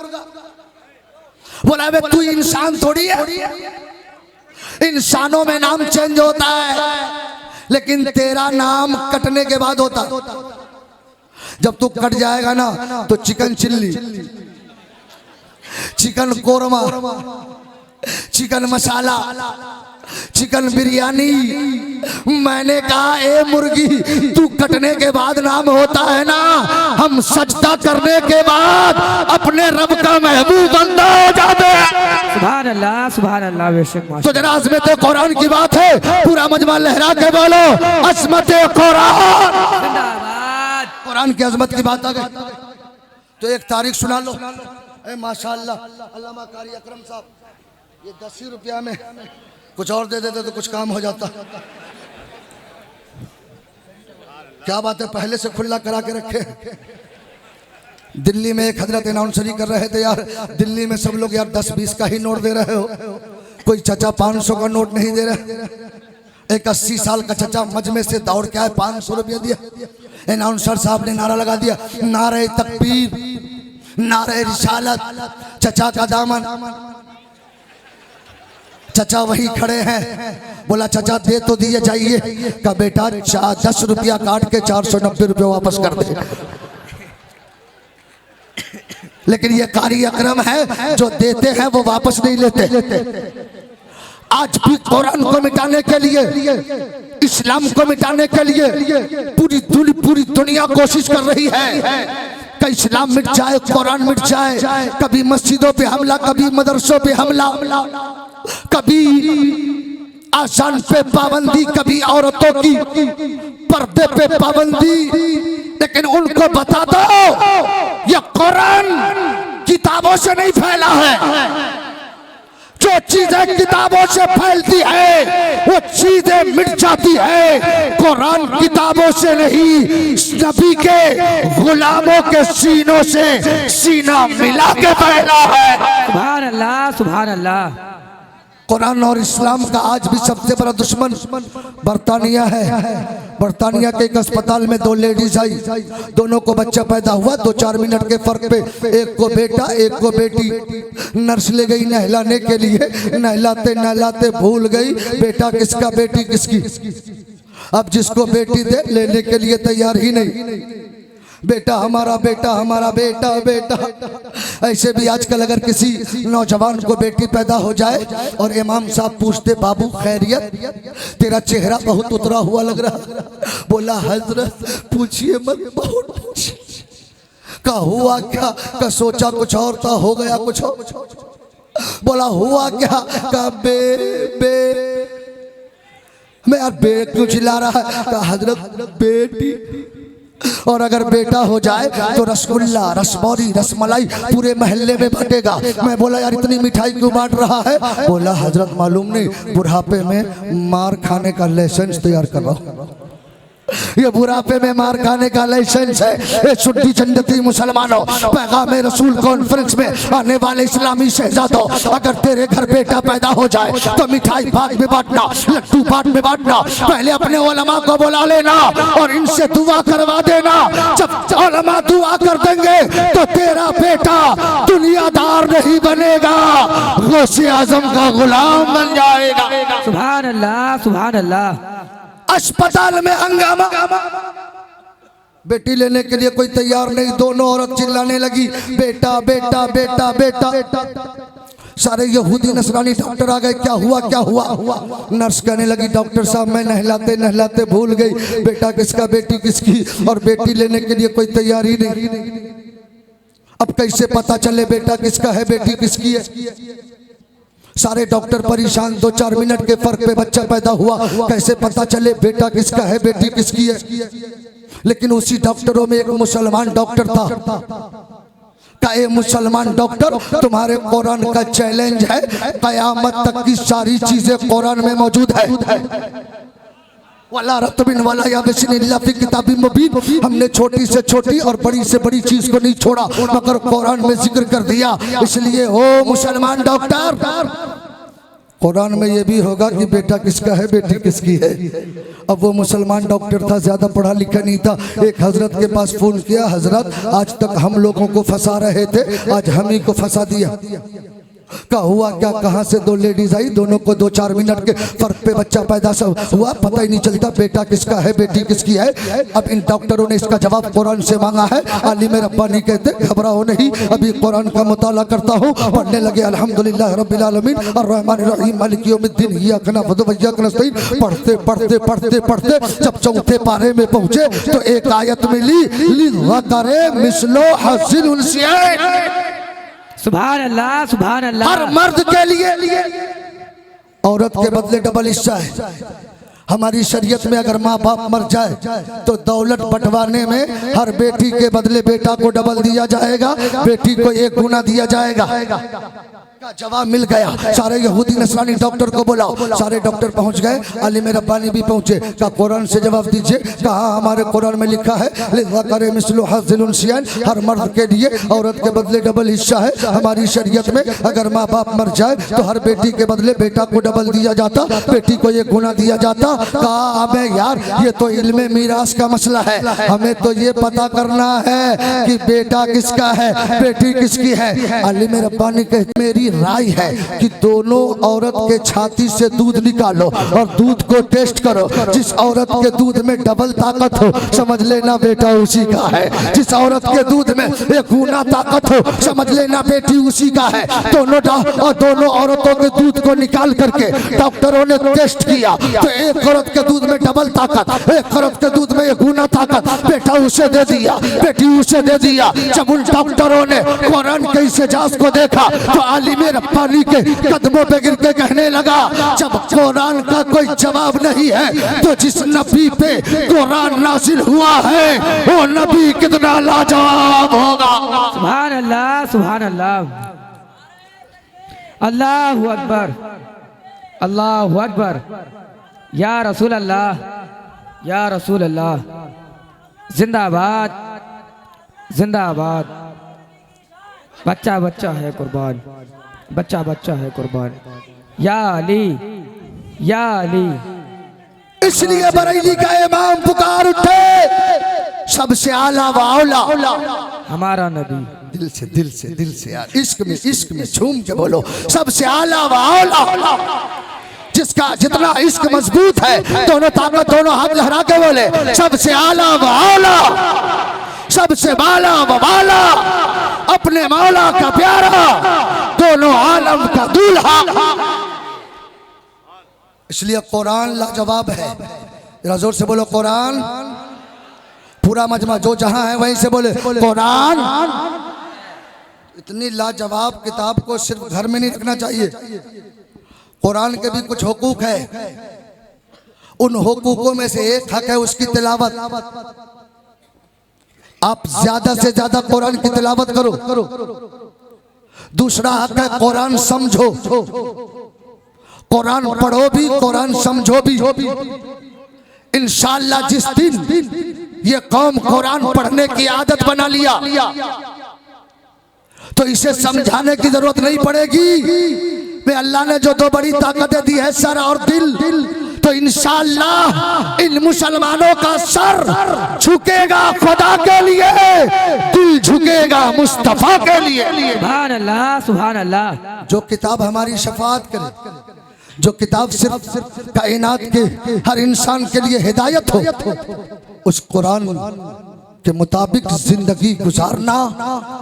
बोला बे तू इंसान थोड़ी है, इंसानों में नाम चेंज होता है लेकिन तेरा नाम कटने के बाद होता। जब तू कट जाएगा ना तो chicken chilli, chicken korma, chicken masala, chicken biryani. मैंने कहा ए मुर्गी तू कटने के बाद नाम होता है ना, हम सजदा करने के बाद अपने रब का महबूब बंदा हो जाते हैं। सुभान अल्लाह बेशक। तो जरा अज़मत कुरान की बात है, पूरा मजमा लहरा के बोलो अज़मत कुरान। कुरान की अज़मत की बात आ गई तो एक तारीख सुना लो। ए माशाअल्लाह, अल्लामा कारी अकरम साहब ये 10 रुपया में कुछ और दे देते तो कुछ काम हो जाता। क्या बात है, पहले से खुला करा के रखे। दिल्ली में एक हजरत अनाउंसरी कर रहे थे यार, दिल्ली में सब लोग यार 10-20 का ही नोट दे रहे हो, कोई चचा 500 का नोट नहीं दे रहे। एक 80 साल का चचा मजमे से दौड़ के आए, 500 रुपया दिया। अनाउंसर साहब ने नारा लगा दिया, नारे तकबीर, नारे रिसालत। चचा का दामन, चचा वही खड़े हैं। बोला चचा दे तो दिए जाइए। का बेटा 10 रुपया काट के 490 रुपये वापस कर दे। लेकिन ये कारी अकरम है जो देते हैं वो वापस नहीं लेते। आज भी कुरान को मिटाने के लिए, इस्लाम को मिटाने के लिए पूरी दुनिया कोशिश कर रही है कि इस्लाम मिट जाए, कुरान मिट जाए। कभी मस्जिदों पे हमला, कभी मदरसों पे हमला, कभी आसान पे पाबंदी, कभी औरतों की पर्दे पे पाबंदी। लेकिन उनको बता दो ये कुरान किताबों से नहीं फैला है। जो चीजें किताबों से फैलती है वो चीजें मिट जाती है। कुरान किताबों से नहीं, नबी के गुलामों के सीनों से सीना मिला के फैला है। सुभान अल्लाह, सुभान अल्लाह। कुरान और इस्लाम का आज भी सबसे बड़ा दुश्मन बरतानिया है। बरतानिया के एक अस्पताल में 2 लेडीज आई, दोनों को बच्चा पैदा हुआ 2-4 मिनट के फर्क पे, एक को बेटा एक को बेटी। नर्स ले गई नहलाने के लिए, नहलाते नहलाते भूल गई बेटा किसका बेटी किसकी। अब जिसको बेटी दे लेने के लिए तैयार ही नहीं। बेटा हमारा बेटा हमारा बेटा बेटा। ऐसे भी आजकल अगर किसी नौजवान को बेटी पैदा हो जाए और इमाम साहब पूछते बाबू खैरियत, तेरा चेहरा बहुत उतरा हुआ लग रहा, बोला हजरत पूछिए मत, बहुत का हुआ क्या, का सोचा कुछ और था हो गया कुछ और। बोला हुआ क्या, का बे मैं यार बे क्यों चिल्ला रहा है, का हजरत बेटी। और अगर बेटा हो जाए तो रसगुल्ला रसमौरी रसमलाई पूरे मोहल्ले में बटेगा। मैं बोला यार इतनी मिठाई क्यों बांट रहा है, बोला हजरत मालूम नहीं बुढ़ापे में मार खाने का लाइसेंस तैयार कर रहा हूं। ये बुढ़ापे में मार खाने का लाइसेंस है। ये सुन्नी जन्नती मुसलमानों, पैगाम रसूल कॉन्फ्रेंस में आने वाले इस्लामी शहजादों, अगर तेरे घर बेटा पैदा हो जाए तो मिठाई भाग में बांटना, लड्डू बाट में बांटना, पहले अपने उलमा को बुला लेना और इनसे दुआ करवा देना। जब उलमा दुआ कर देंगे तो तेरा बेटा दुनियादार नहीं बनेगा, गौसे आजम का गुलाम बन जाएगा। सुभान अल्लाह सुभान अल्लाह। अस्पताल में हंगामा, बेटी लेने के लिए कोई तैयार नहीं, दोनों औरत चिल्लाने लगी बेटा बेटा बेटा बेटा। सारे यहूदी नसरानी डॉक्टर आ गए, क्या हुआ क्या हुआ। नर्स कहने लगी डॉक्टर साहब मैं नहलाते नहलाते भूल गई बेटा किसका बेटी किसकी, और बेटी लेने के लिए कोई तैयारी नहीं। अब कैसे पता चले बेटा किसका है बेटी किसकी है। सारे डॉक्टर परेशान, 2-4 मिनट के फर्क पे बच्चा पैदा हुआ, कैसे पता चले बेटा किसका है बेटी किसकी है। लेकिन उसी डॉक्टरों में एक मुसलमान डॉक्टर था। का ये मुसलमान डॉक्टर तुम्हारे कुरान का चैलेंज है, कयामत तक की सारी चीजें कुरान में मौजूद है। वाला रतबिन वाला या बिस्मिल्लाह फी किताबिन मुबीन, हमने छोटी से छोटी और बड़ी से बड़ी चीज को नहीं छोड़ा मगर कुरान में जिक्र कर दिया। इसलिए हो मुसलमान डॉक्टर, कुरान में ये भी होगा कि बेटा किसका है बेटी किसकी है। अब वो मुसलमान डॉक्टर था, ज्यादा पढ़ा लिखा नहीं था। एक हजरत के पास फोन किया, हजरत आज तक हम लोगों को फंसा रहे थे, आज हम ही को फंसा दिया। का हुआ क्या, कहाँ से 2 लेडीज आई, दोनों को 2-4 मिनट के फर्क पे बच्चा पैदा हुआ, पता ही नहीं चलता बेटा किसका है बेटी किसकी है। अब इन डॉक्टरों ने इसका जवाब कुरान से मांगा है। आलिम रब्बानी कहते घबराओ नहीं, अभी कुरान का मुताला करता हूँ। पढ़ने लगे अल्हम्दुलिल्लाह रब्बिल आलमीन अर्रहमानिर रहीम मालिक यौमिद्दीन इय्याका नअबुदु व इय्याका नस्तईन। पढ़ते पढ़ते पढ़ते पढ़ते जब चौथे पारे में पहुंचे तो एक आयत मिली, लिज़करे मिस्लु हज़्ज़िल उन्सियैन। सुभान अल्लाह सुभान अल्लाह। हर मर्द के लिए औरत के बदले डबल हिस्सा है। हमारी शरीयत में अगर माँ बाप मर जाए तो दौलत बंटवाने में हर बेटी के बदले बेटा को डबल दिया जाएगा, बेटी को 1 गुना दिया जाएगा। का जवाब मिल गया। सारे यहूदी नसरानी डॉक्टर को बुलाओ। सारे डॉक्टर पहुंच गए, आलिम रब्बानी भी पहुंचे। का कुरान से जवाब दीजिए। कहा हमारे कुरान में लिखा है लिज़करे मिस्लु हज़्ज़िल उन्सियैन, हर मर्द के लिए औरत के बदले डबल हिस्सा है। हमारी शरीयत में अगर माँ बाप मर जाए तो हर बेटी के बदले बेटा को डबल दिया जाता, बेटी को 1 गुना दिया जाता। कहा हमें यार ये तो इल्मे मीरास का मसला है, हमें तो ये पता करना है कि बेटा किसका है बेटी किसकी है। आलिम रब्बानी कहते मेरी राय है कि दोनों औरत के छाती से दूध निकालो और दूध को टेस्ट करो। जिस औरत के दूध में डबल ताकत हो समझ लेना बेटा उसी का है। जिस औरत के दूध में 1 गुना ताकत हो समझ लेना बेटी उसी का है। दोनों औरतों के दूध को निकाल करके डॉक्टरों ने टेस्ट किया तो एक औरत के दूध में डबल ताकत, एक औरत के दूध में 1 गुना ताकत, बेटा उसे दे दिया बेटी उसे दे दिया। जब उन डॉक्टरों ने कुरान के इस एजाज को देखा तो आलिम रब्बानी के कदमों पे गिर के कहने लगा जब कुरान का कोई जवाब नहीं है तो जिस नबी पे कुरान नाजिल हुआ है वो नबी कितना लाजवाब होगा। सुभान अल्लाह सुभान अल्लाह। अल्लाहु अकबर अल्लाहु अकबर। या रसूल अल्लाह या रसूल अल्लाह। जिंदाबाद जिंदाबाद। बच्चा बच्चा है कुर्बान, बच्चा बच्चा है कुर्बान। या अली या अली। इसलिए बरेली का इमाम पुकार उठे सबसे आला व औला हमारा नबी। दिल से यार इश्क में झूम के बोलो सबसे आला व औला जिसका जितना इश्क मजबूत है, दोनों ताकत दोनों हाथ लहरा के बोले सबसे आला व आला, सबसे बाला व बाला, अपने मौला का प्यारा, दोनों आलम का दूल्हा। इसलिए कुरान लाजवाब है। जरा जोर से बोलो कुरान। पूरा मजमा जो जहां है वहीं से बोले कुरान। इतनी लाजवाब किताब को सिर्फ घर में नहीं रखना चाहिए। कुरान के भी कुछ हुकूक है, उन हुकूकों में से एक हक है उसकी तिलावत। आप ज्यादा से ज्यादा कुरान की तिलावत करो। दूसरा हक है कुरान समझो, कुरान पढ़ो भी, कुरान समझो भी। इंशाअल्लाह जिस दिन ये कौम कुरान पढ़ने की आदत बना लिया तो इसे समझाने की जरूरत नहीं पड़ेगी। वे अल्लाह ने जो दो बड़ी ताकतें दी है, सर और दिल, तो इंशाअल्लाह इन मुसलमानों का सर झुकेगा खुदा के लिए, दिल झुकेगा मुस्तफा के लिए। सुभान अल्लाह, सुभान अल्लाह। जो किताब हमारी शफाअत करे, जो किताब सिर्फ कायनात के हर इंसान के लिए हिदायत हो, उस कुरान के मुताबिक जिंदगी गुजारना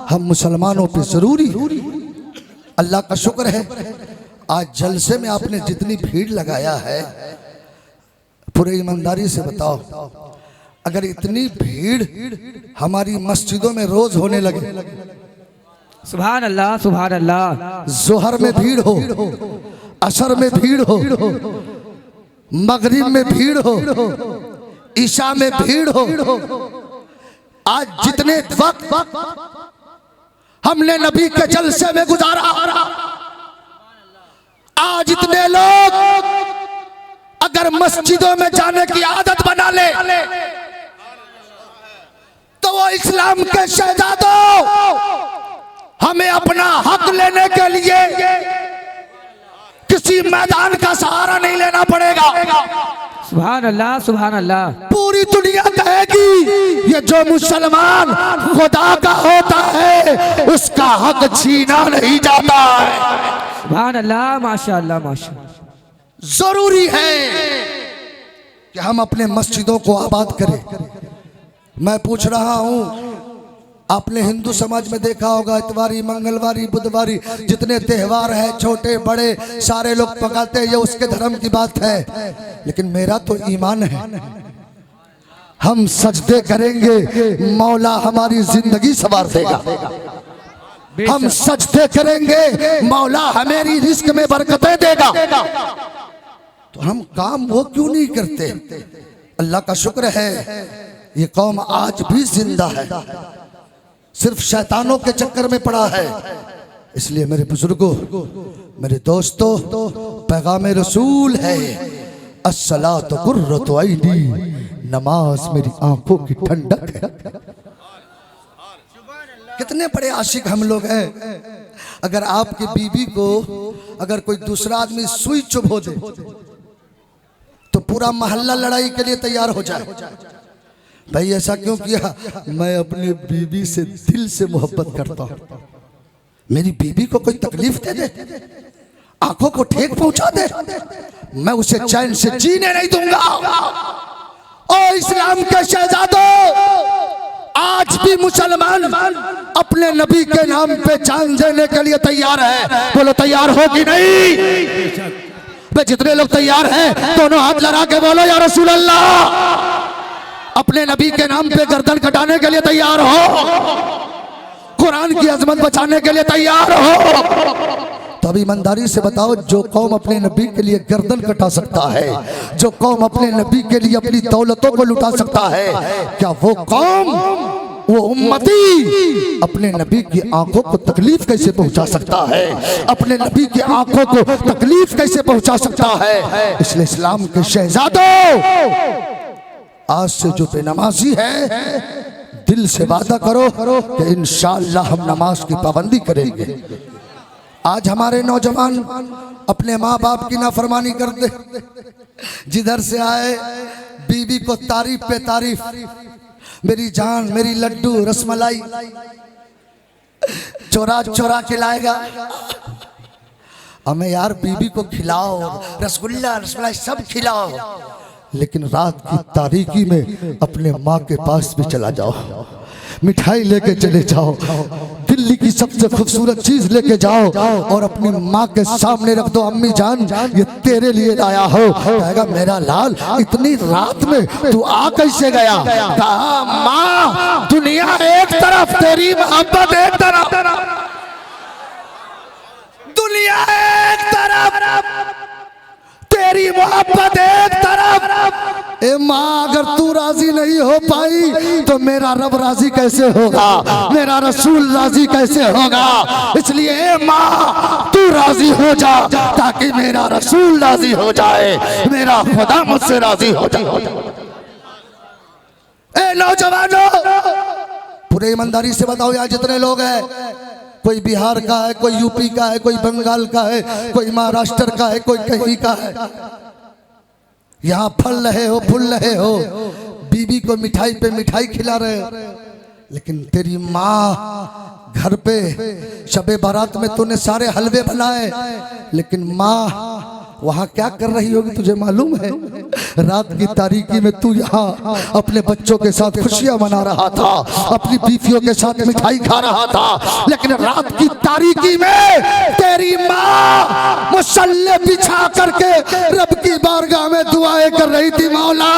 हम मुसलमानों पे जरूरी। अल्लाह का शुक्र है आज जलसे में आपने जितनी भीड़ लगाया है, पूरे ईमानदारी से बताओ, अगर इतनी भीड़ हमारी मस्जिदों में रोज होने लगे, सुभान अल्लाह, सुभान अल्लाह। जोहर में भीड़ हो, असर में भीड़ हो, मगरिब में भीड़ हो, ईशा में भीड़ हो, आज जितने वक्त हमने नबी के जलसे में गुजारा, आज इतने लोग अगर मस्जिदों में जाने की आदत बना ले तो वो इस्लाम के शहजादों, हमें अपना हक लेने के लिए किसी मैदान का सहारा नहीं लेना पड़ेगा। सुभान अल्लाह, सुभान अल्लाह। पूरी दुनिया कहेगी ये जो मुसलमान खुदा का होता है उसका हक छीना नहीं जाता है। सुभान अल्लाह, माशाअल्लाह, माशाअल्लाह। जरूरी है कि हम अपने मस्जिदों को आबाद करें। मैं पूछ रहा हूं, आपने हिंदू समाज में देखा होगा, इतवारी, मंगलवारी, बुधवारी, जितने त्योहार है छोटे बड़े सारे लोग पकाते हैं, ये उसके धर्म की बात है। लेकिन मेरा तो ईमान है, हम सजदे करेंगे मौला हमारी जिंदगी संवार देगा। हम सजदे करेंगे मौला हमारी रिस्क में बरकतें देगा। तो हम काम वो क्यों नहीं करते? अल्लाह का शुक्र है ये कौम आज भी जिंदा है, सिर्फ शैतानों के चक्कर में पड़ा है। इसलिए मेरे बुजुर्गों, मेरे दोस्तों, पैगाम रसूल है अस्सलातु कुर्रतु ऐनी, नमाज मेरी आंखों की ठंडक है। कितने बड़े आशिक हम लोग हैं। अगर आपकी बीवी को अगर कोई दूसरा आदमी सुई चुभो दे तो पूरा मोहल्ला लड़ाई के लिए तैयार हो जाए। भाई ऐसा क्यों किया? मैं अपनी बीवी से दिल से मोहब्बत करता हूं। मेरी बीवी को कोई तकलीफ दे दे, आंखों को ठेक पहुंचा दे, मैं उसे चैन से जीने नहीं दूंगा। ओ इस्लाम के शहजादों, आज भी मुसलमान अपने नबी के नाम पे जान देने के लिए तैयार है। बोलो तैयार हो कि नहीं? वे जितने लोग तैयार हैं दोनों हाथ लगा के बोलो या रसूल अल्लाह। अपने नबी के नाम पे गर्दन कटाने के लिए तैयार हो, कुरान की अजमत बचाने के लिए तैयार हो। तब ईमानदारी से बताओ, जो कौम अपने नबी के लिए गर्दन कटा सकता है, जो कौम अपने नबी के लिए अपनी दौलतों को लुटा सकता है, क्या वो कौम, वो उम्मती अपने नबी की आंखों को तकलीफ कैसे पहुंचा सकता है? अपने नबी की आंखों को तकलीफ कैसे पहुंचा सकता है? इसलिए इस्लाम के शहजादों, आज से जो बेनमाजी है दिल से वादा करो कि इंशाअल्लाह हम नमाज की पाबंदी करेंगे। आज हमारे नौजवान अपने माँ बाप की नाफरमानी करते, जिधर से आए बीवी को तारीफ पे तारीफ, मेरी जान, मेरी लड्डू, रसमलाई चोरा चोरा के लाएगा हमें यार बीबी को खिलाओ, रसगुल्ला रसमलाई सब खिलाओ, लेकिन रात की तारीकी में अपने माँ के पास भी चला जाओ, मिठाई लेके चले जाओ, दिल्ली की सबसे खूबसूरत चीज लेके जाओ और अपनी माँ के सामने रख दो, अम्मी जान ये तेरे लिए लाया हो। कहेगा मेरा लाल इतनी रात में तू आ कैसे गया? कहा माँ दुनिया एक तरफ, तेरी मोहब्बत एक तरफ, दुनिया एक तरफ, तेरी मोहब्बत एक तरफ। ए माँ अगर तू राजी नहीं हो पाई तो मेरा रब राजी कैसे होगा, मेरा रसूल राजी कैसे होगा? इसलिए ए माँ तू राजी हो जा ताकि मेरा रसूल राजी हो जाए, मेरा खुदा मुझसे राजी हो जाए। ए नौजवानों पूरे ईमानदारी से बताओ यहाँ जितने लोग हैं, कोई बिहार का है, कोई यूपी का है, कोई बंगाल का है, कोई महाराष्ट्र का है, कोई कहीं का है, यहाँ फल रहे हो फूल रहे हो, बीबी को मिठाई पे मिठाई खिला रहे हो, लेकिन तेरी माँ घर पे शबे बारात में तूने सारे हलवे बनाए, लेकिन माँ वहां क्या कर रही होगी तुझे मालूम है? रात की तारीकी में तू यहाँ अपने बच्चों के साथ खुशियां मना रहा था, अपनी बीवियों के साथ मिठाई खा रहा था, लेकिन रात की तारीकी में तेरी माँ मुसल्ले बिछा करके रब की बारगाह में दुआएं कर रही थी, मौला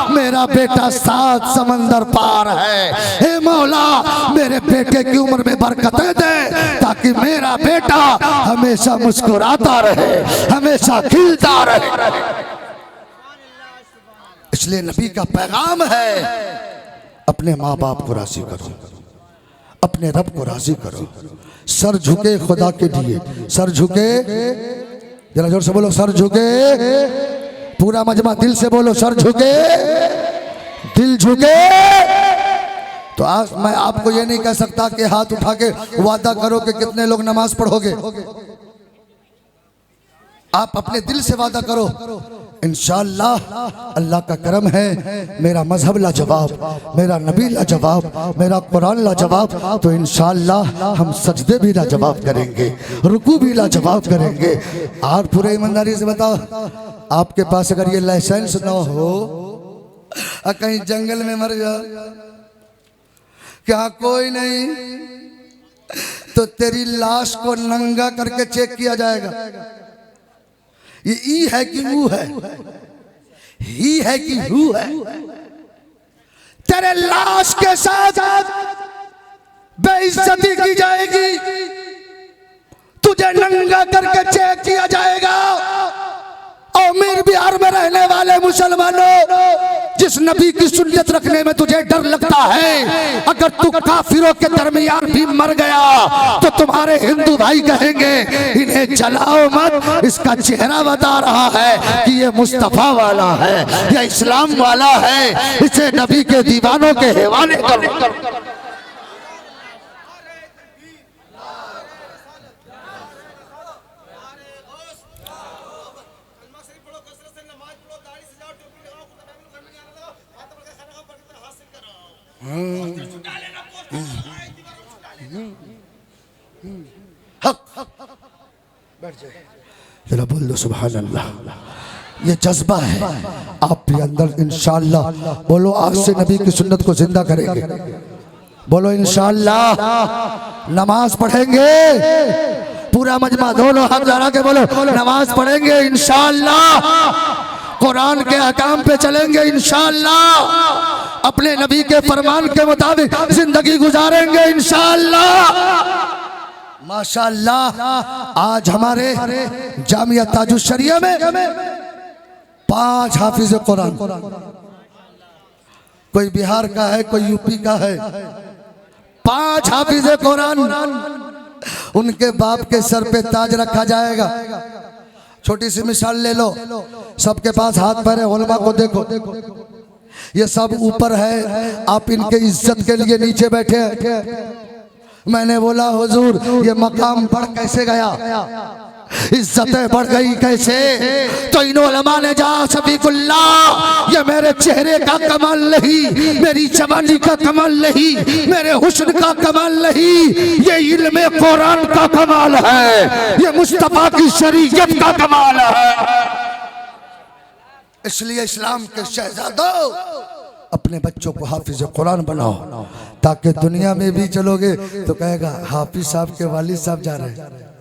मेरा बेटा 7 समंदर पार है, हे मौला मेरे बेटे की उम्र में बरकतें दे ताकि मेरा बेटा हमेशा मुस्कुराता रहे, हमेशा खिलता रहे। इसलिए नबी का पैगाम है अपने माँ बाप को राजी करो, अपने रब को राजी करो, सर झुके खुदा के लिए, सर झुके, जरा जोर से बोलो सर झुके, पूरा मजमा दिल से बोलो सर झुके, दिल झुके। तो आज मैं आपको ये नहीं कह सकता कि हाथ उठा के वादा करो कि कितने लोग नमाज पढ़ोगे, आप अपने दिल से वादा करो इंशाअल्लाह अल्लाह का करम है, मेरा मजहब लाजवाब, मेरा नबी लाजवाब, मेरा कुरान लाजवाब, तो इंशाअल्लाह हम सजदे भी लाजवाब करेंगे, रुकू भी लाजवाब करेंगे। और पूरे ईमानदारी से बताओ आपके पास अगर ये लाइसेंस ना हो और कहीं जंगल में मर जाओ, क्या कोई नहीं, तो तेरी लाश को नंगा करके चेक किया जाएगा, ये ई है कि ऊ है, ही है कि हु है। तेरे लाश के साथ बेइज्जती की जाएगी, तुझे नंगा करके चेक किया जाएगा। अमीर बिहार में रहने वाले मुसलमानों, जिस नबी की सुन्नत रखने में तुझे डर लगता है, अगर तू काफिरों के दरमियान भी मर गया तो तुम्हारे हिंदू भाई कहेंगे इन्हें जलाओ मत, इसका चेहरा बता रहा है कि ये मुस्तफा वाला है, ये इस्लाम वाला है, इसे नबी के दीवानों के हवाले करो। जरा बोल दो सुभान अल्लाह। ये जज्बा है आप भी अंदर, इंशाअल्लाह बोलो आज से नबी की सुन्नत को जिंदा करेंगे, बोलो इंशाअल्लाह नमाज पढ़ेंगे, पूरा मजमा दोनों हाथ लगा के बोलो नमाज पढ़ेंगे इंशाअल्लाह, कुरान के अहकाम पे चलेंगे इंशाअल्लाह, अपने नबी के फरमान के मुताबिक जिंदगी गुजारेंगे इंशाअल्लाह। माशाअल्लाह आज हमारे जामिया ताजुश शरिया में 5 हाफिज कुरान, कोई बिहार का है, कोई यूपी का है, 5 हाफिज कुरान, उनके बाप के सर पे ताज रखा जाएगा। छोटी सी मिसाल ले लो, सबके पास हाथ पैर है, उलमा को देखो, ये सब ऊपर है, आप इनके इज्जत के लिए नीचे बैठे हैं। मैंने बोला हुजूर ये मकाम बढ़ कैसे गया? इज्जतें बढ़ गई कैसे? तो इन उलमा ने जा शफीकुल्लाह, ये मेरे चेहरे का कमाल नहीं, मेरी जवानी का कमाल नहीं, मेरे हुस्न का कमाल नहीं, ये इल्मे कुरान का कमाल है, ये मुस्तफा की शरीयत का कमाल है। इसलिए इस्लाम के शहजादों, अपने बच्चों को हाफिज कुरान बनाओ, ताकि दुनिया में भी चलोगे तो कहेगा हाफिज साहब के वालिद साहब जा रहे हैं,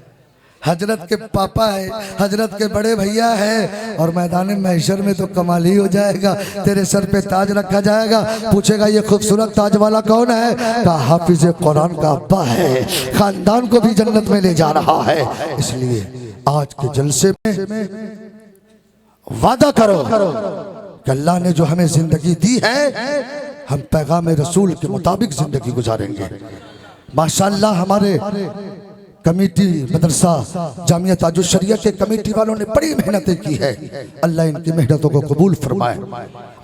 हजरत के पापा है, हजरत के बड़े भैया है, और मैदान महशर में तो कमाल ही हो जाएगा। तेरे सर पे ताज रखा जाएगा, पूछेगा ये खूबसूरत ताज वाला कौन है? कहा हाफिज कुरान का अब्बा है, खानदान को भी जन्नत में ले जा रहा है। इसलिए आज के जलसे में वादा करो कि अल्लाह ने जो हमें जिंदगी दी है, हम पैगाम रसूल के मुताबिक जिंदगी गुजारेंगे। माशाअल्लाह हमारे कमेटी मदरसा जामिया ताजुल शरिया के कमेटी वालों ने बड़ी मेहनतें की है, अल्लाह इनकी मेहनतों को कबूल फरमाए।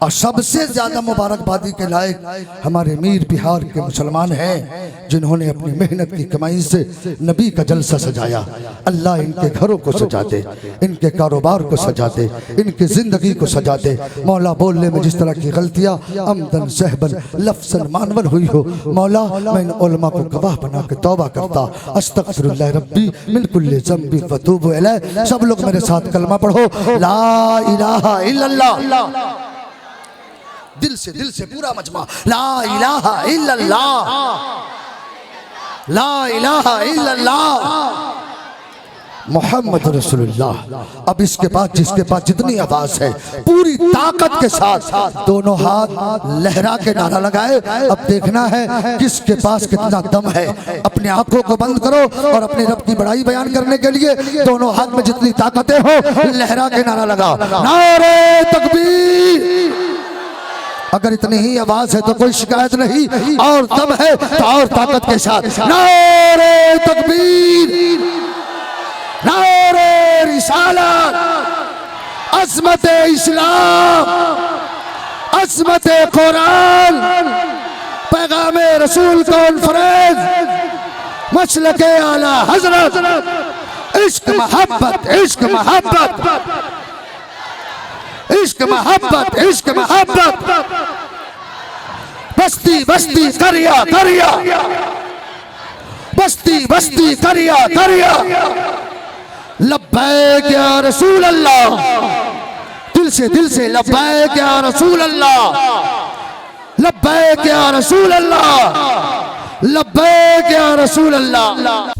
और सबसे ज्यादा मुबारकबादी के लायक हमारे मीर बिहार के मुसलमान हैं, जिन्होंने अपनी मेहनत की कमाई से नबी का जलसा सजाया। अल्लाह इनके घरों को सजा दे, इनके कारोबार को सजा दे, इनकी जिंदगी को सजा दे। मौला बोलने में जिस तरह की गलतियां अमदन सहबन लफ्ज़न मानवन हुई हो, मौला मैं इन उलमा को गवाह बना के तौबा करता, अस्तगफिरुल्लाह रब्बी मिन कुल्ली ज़ंबि व तूबु इलैह। सब लोग मेरे साथ कलमा पढ़ो, ला इलाहा इल्लल्लाह। दिल से पूरा मजमा, ला इलाहा इल्लल्लाह, ला इलाहा इल्लल्लाह मोहम्मद रसूलुल्लाह। अब इसके बाद जिसके पास जितनी आवाज है पूरी ताकत के साथ दोनों हाथ लहरा के नारा लगाए। अब देखना है किसके पास कितना दम है। अपनी आंखों को बंद करो और अपने रब की बड़ाई बयान करने के लिए दोनों हाथ में जितनी ताकतें हो लहरा के नारा लगाओ, नारे तकबीर। अगर इतनी ही आवाज है तो कोई शिकायत नहीं, और दम है तो और ताकत के साथ नारे तकबीर, नारे रिसालत, अज़मत इस्लाम, अज़मत कुरान, पैगाम रसूल कॉन्फ्रेंस, मसलके आला हजरत, इश्क मोहब्बत, इश्क मोहब्बत, इश्क मोहब्बत, इश्क मोहब्बत, बस्ती बस्ती करिया करिया, बस्ती बस्ती करिया करिया, लब्बैक या रसूल अल्लाह, दिल से लब्बैक या रसूल अल्लाह, लब्बैक या रसूल अल्लाह, लब्बैक या रसूल अल्लाह।